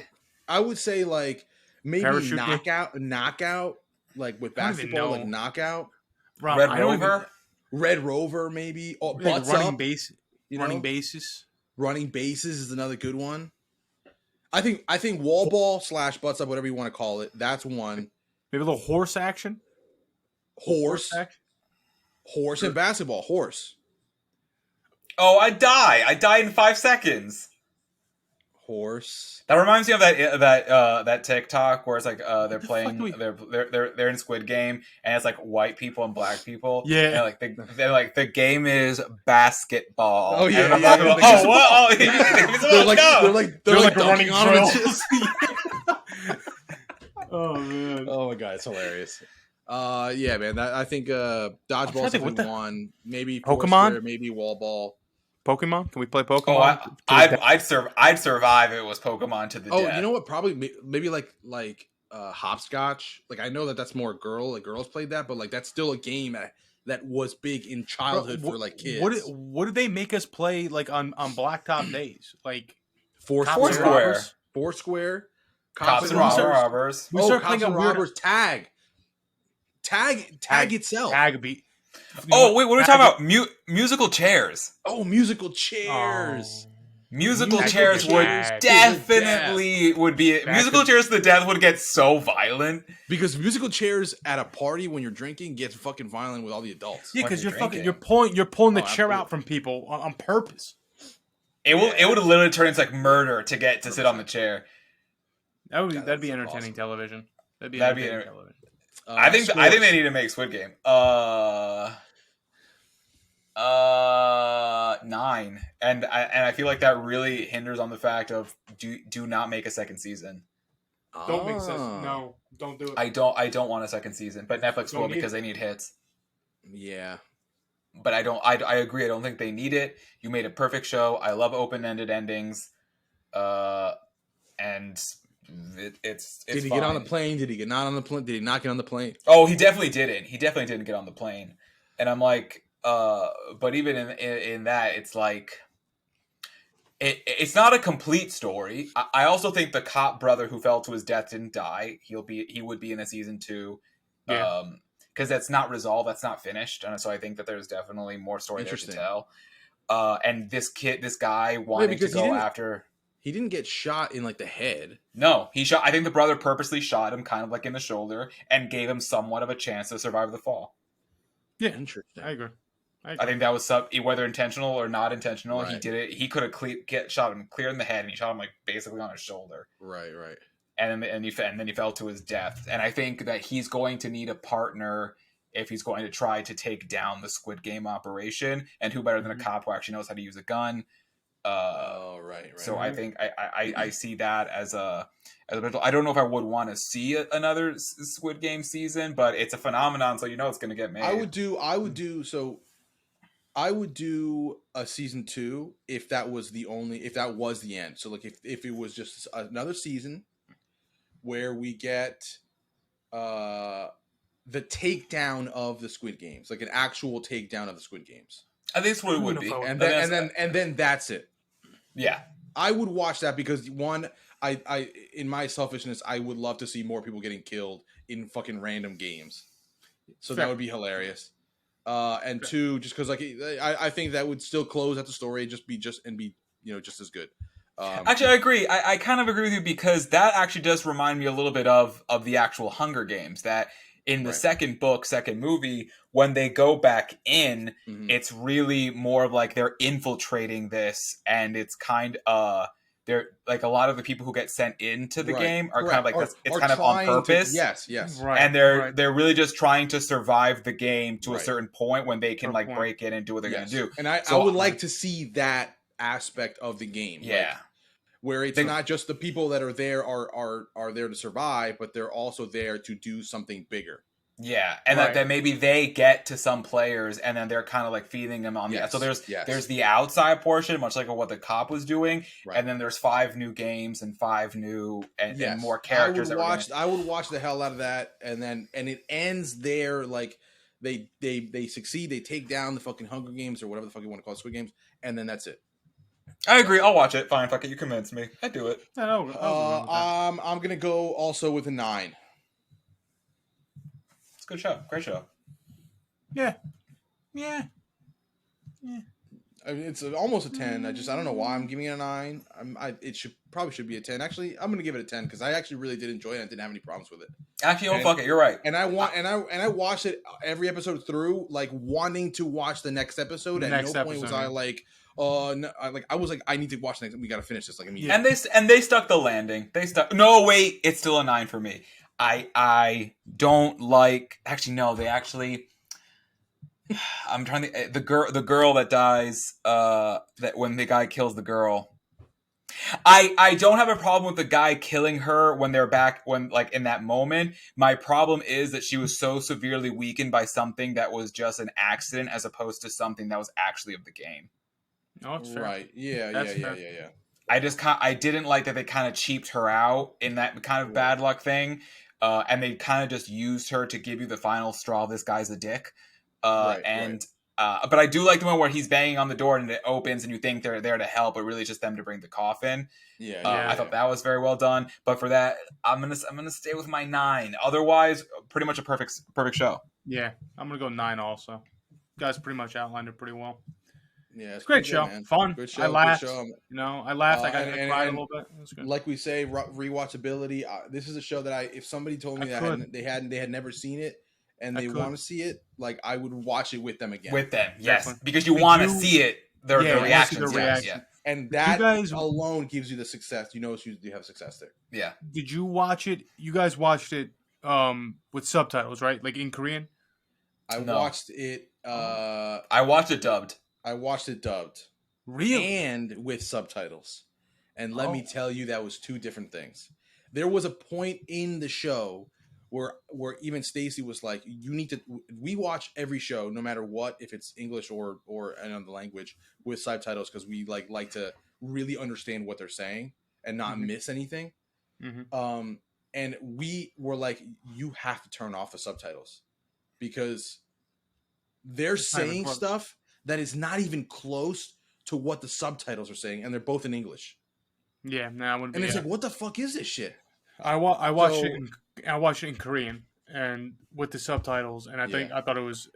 S1: I would say like maybe
S2: Parachute
S1: knockout, like with basketball, like knockout. Red Rover, maybe. Oh,
S2: like running
S1: up,
S2: base, running bases.
S1: Running bases is another good one. I think wall ball / butts up, whatever you want to call it. That's one.
S2: Maybe a little horse action.
S1: Horse and basketball. Horse.
S3: Oh, I die. I die in 5 seconds.
S1: Horse.
S3: That reminds me of that TikTok where it's like they're playing they're in Squid Game and it's like white people and black people.
S2: Yeah.
S3: And like they're like the game is basketball.
S1: Oh yeah.
S3: And I'm like, what?
S1: They're like
S2: running
S1: on them.
S2: Oh man.
S1: Oh my god, it's hilarious. Yeah, man. I think dodgeball is one. Maybe
S2: Pokemon,
S1: maybe wall ball.
S2: Pokemon? Can we play Pokemon?
S3: Oh, I'd survive if it was Pokemon to the death.
S1: Oh, you know what? Probably maybe like hopscotch. Like I know that's more girls played that, but like that's still a game that was big in childhood for like kids.
S2: What did they make us play like on blacktop days? Like
S1: Foursquare.
S3: Cops and robbers.
S1: We started playing on robbers. Tag itself.
S2: Tag beat.
S3: Oh wait, what are we talking about? Musical chairs.
S1: Oh, musical chairs.
S3: Musical chairs would definitely be musical chairs to the death would get so violent
S1: because musical chairs at a party when you're drinking gets fucking violent with all the adults.
S2: Yeah, because you're pulling the chair out from people on purpose.
S3: It would literally turn into like murder to get to sit on the chair.
S2: That'd be entertaining television. That'd be television.
S3: I think they need to make Squid Game. 9, and I feel like that really hinders on the fact of do not make a second season.
S2: Don't make sense. No, don't do it.
S3: I don't want a second season, but Netflix will because they need hits.
S1: Yeah,
S3: but I agree. I don't think they need it. You made a perfect show. I love open-ended endings. And it's
S1: Did he
S3: fine.
S1: get on the plane? Did he get not on the plane? Did he not get on the plane?
S3: Oh, he definitely didn't. He definitely didn't get on the plane. And I'm like, but even in that, it's like, it's not a complete story. I also think the cop brother who fell to his death didn't die. He would be in a season 2.
S2: Yeah.
S3: Because that's not resolved, that's not finished, and so I think that there's definitely more story there to tell. And this guy wanted to go after.
S1: He didn't get shot in like the head.
S3: No, he shot. I think the brother purposely shot him, kind of like in the shoulder, and gave him somewhat of a chance to survive the fall.
S2: Yeah,
S1: Interesting.
S2: I agree.
S3: I think that was whether intentional or not intentional.
S1: Right.
S3: He did it. He could have shot him clear in the head, and he shot him like basically on his shoulder.
S1: Right.
S3: And then he fell to his death. And I think that he's going to need a partner if he's going to try to take down the Squid Game operation. And who better than a cop who actually knows how to use a gun?
S1: Right.
S3: So I think I see that as a I don't know if I would want to see another Squid Game season, but it's a phenomenon, so it's going to get made.
S1: I would do a season 2 if that was the end. So like if it was just another season where we get the takedown of the Squid Games, like an actual takedown of the Squid Games.
S3: I think that's what it would be,
S1: and then that's it.
S3: Yeah,
S1: I would watch that because one, I in my selfishness, I would love to see more people getting killed in fucking random games. So that would be hilarious. And two, just because like I think that would still close out the story, be just as good.
S3: Actually, I agree. I kind of agree with you because that actually does remind me a little bit of the actual Hunger Games. That in the second movie, when they go back in, it's really more of like they're infiltrating this, and it's kind of they're like a lot of the people who get sent into the game are kind of like it's kind of on purpose.
S1: Yes,
S3: right. And they're really just trying to survive the game to a certain point when they can break in and do what they're going to do.
S1: And I would like to see that aspect of the game.
S3: Yeah.
S1: Where it's not just the people that are there are there to survive, but they're also there to do something bigger.
S3: Yeah, and that maybe they get to some players, and then they're kind of like feeding them on the. So there's the outside portion, much like what the cop was doing, and then there's 5 new games and 5 new and more characters.
S1: I would watch the hell out of that, and it ends there. Like they succeed, they take down the fucking Hunger Games or whatever the fuck you want to call it, Squid Games, and then that's it.
S3: I agree. I'll watch it. Fine, fuck it. You convinced me. I do it.
S1: I'm gonna go also with a 9.
S3: It's a good show. Great show.
S2: Yeah.
S1: I mean, it's almost a 10. I don't know why I'm giving it a 9. It probably should be a 10. Actually, I'm gonna give it a 10 because I actually really did enjoy it and didn't have any problems with it.
S3: Actually, fuck it. You're right.
S1: And I watched it every episode through, like wanting to watch the next episode. At no point was I like. No, I was like, I need to watch the next. We got to finish this. Like, immediately.
S3: And they stuck the landing. No, wait, it's still a 9 for me. I don't like. Actually, no. They actually. I'm trying to. The girl that dies. That when the guy kills the girl. I don't have a problem with the guy killing her when they're back. When like in that moment, my problem is that she was so severely weakened by something that was just an accident, as opposed to something that was actually of the game.
S2: Oh, that's fair.
S1: Right. Yeah.
S3: I didn't like that they kind of cheaped her out in that kind of bad luck thing. And they kind of just used her to give you the final straw. This guy's a dick. But I do like the one where he's banging on the door and it opens and you think they're there to help, but really it's just them to bring the coffin. I thought that was very well done. But for that, I'm gonna stay with my 9. Otherwise, pretty much a perfect show.
S2: Yeah, I'm gonna go 9 also. You guys pretty much outlined it pretty well.
S1: Yeah, it's
S2: great show,
S1: man.
S2: fun.
S1: Good show,
S2: I laughed.
S1: Good show.
S2: I laughed. I cried a little bit. It was good.
S1: Like we say, rewatchability. This is a show that if somebody told me they had never seen it and they want to see it, like I would watch it with them again.
S3: With them, yes, because you want to see it. Their reactions,
S1: yeah. And that alone gives you the success. You have success there.
S3: Yeah.
S2: Did you watch it? You guys watched it with subtitles, right? Like in Korean?
S1: I watched it.
S3: I watched it dubbed.
S1: I watched it dubbed.
S2: Really?
S1: And with subtitles. And let me tell you, that was 2 different things. There was a point in the show where even Stacy was like, we watch every show, no matter what, if it's English or another language, with subtitles, because we like to really understand what they're saying and not miss anything. Mm-hmm. And we were like, you have to turn off the subtitles because they're saying stuff that is not even close to what the subtitles are saying, and they're both in English.
S2: Yeah, I wouldn't.
S1: And it's like, what the fuck is this shit?
S2: I watched it in Korean and with the subtitles, and I thought it was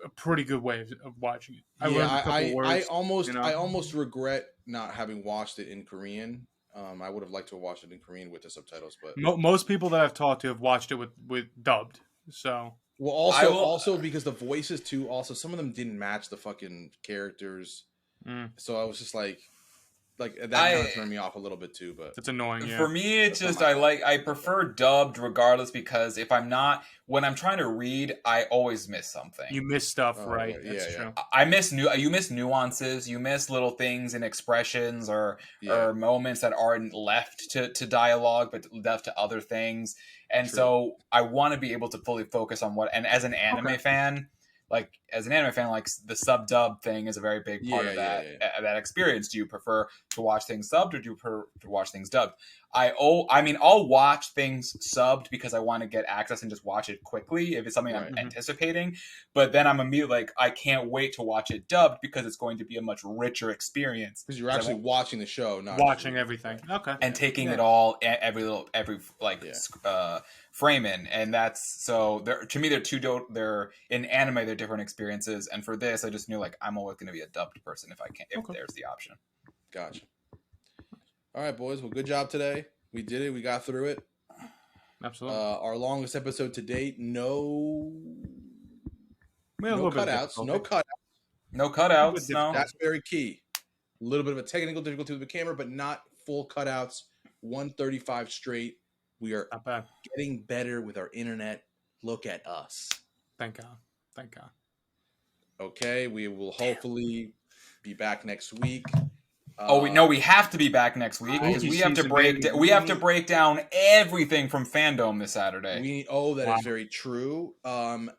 S2: a pretty good way of watching it. I almost regret not having watched it in Korean
S1: I would have liked to have watched it in Korean with the subtitles, but
S2: Most people that I've talked to have watched it with dubbed. So
S1: well, also because the voices too. Also, some of them didn't match the fucking characters, so I was just like that kind of turned me off a little bit too. But
S2: it's annoying. Yeah.
S3: For me, it's just I prefer dubbed regardless, because when I'm trying to read, I always miss something.
S2: You miss stuff, right? That's true.
S3: You miss nuances, you miss little things and expressions or moments that aren't left to dialogue but left to other things. And so I want to be able to fully focus on and as an anime fan, like the sub dub thing is a very big part of that experience. Do you prefer to watch things subbed, or do you prefer to watch things dubbed? I'll watch things subbed because I want to get access and just watch it quickly if it's something I'm anticipating. But then I'm immediately like, I can't wait to watch it dubbed because it's going to be a much richer experience.
S1: Because you're actually watching the show, not
S2: watching everything. Okay.
S3: And taking it all, every frame in, and that's so. To me, they're in anime. They're different experiences, and for this, I just knew like I'm always going to be a dubbed person if there's the option.
S1: Gotcha. All right, boys. Well, good job today. We did it. We got through it.
S2: Absolutely.
S1: Our longest episode to date. No
S2: cutouts.
S1: No cutouts.
S3: No cutouts. No.
S1: That's very key. A little bit of a technical difficulty with the camera, but not full cutouts. 135 straight. We are getting better with our internet. Look at us.
S2: Thank God.
S1: Okay, we will hopefully be back next week.
S3: We have to be back next week because we have to break down everything from Fandom this Saturday.
S1: That is very true.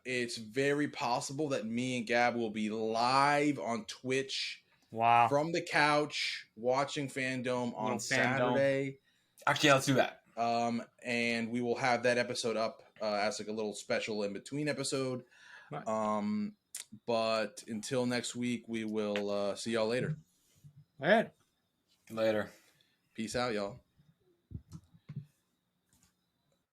S1: It's very possible that me and Gab will be live on Twitch.
S2: Wow.
S1: From the couch watching Fandom on Saturday.
S3: Actually, let's do that.
S1: And we will have that episode up as like a little special in between episode. Right. But until next week, we will see y'all later.
S2: All right.
S3: Later.
S1: Peace out, y'all.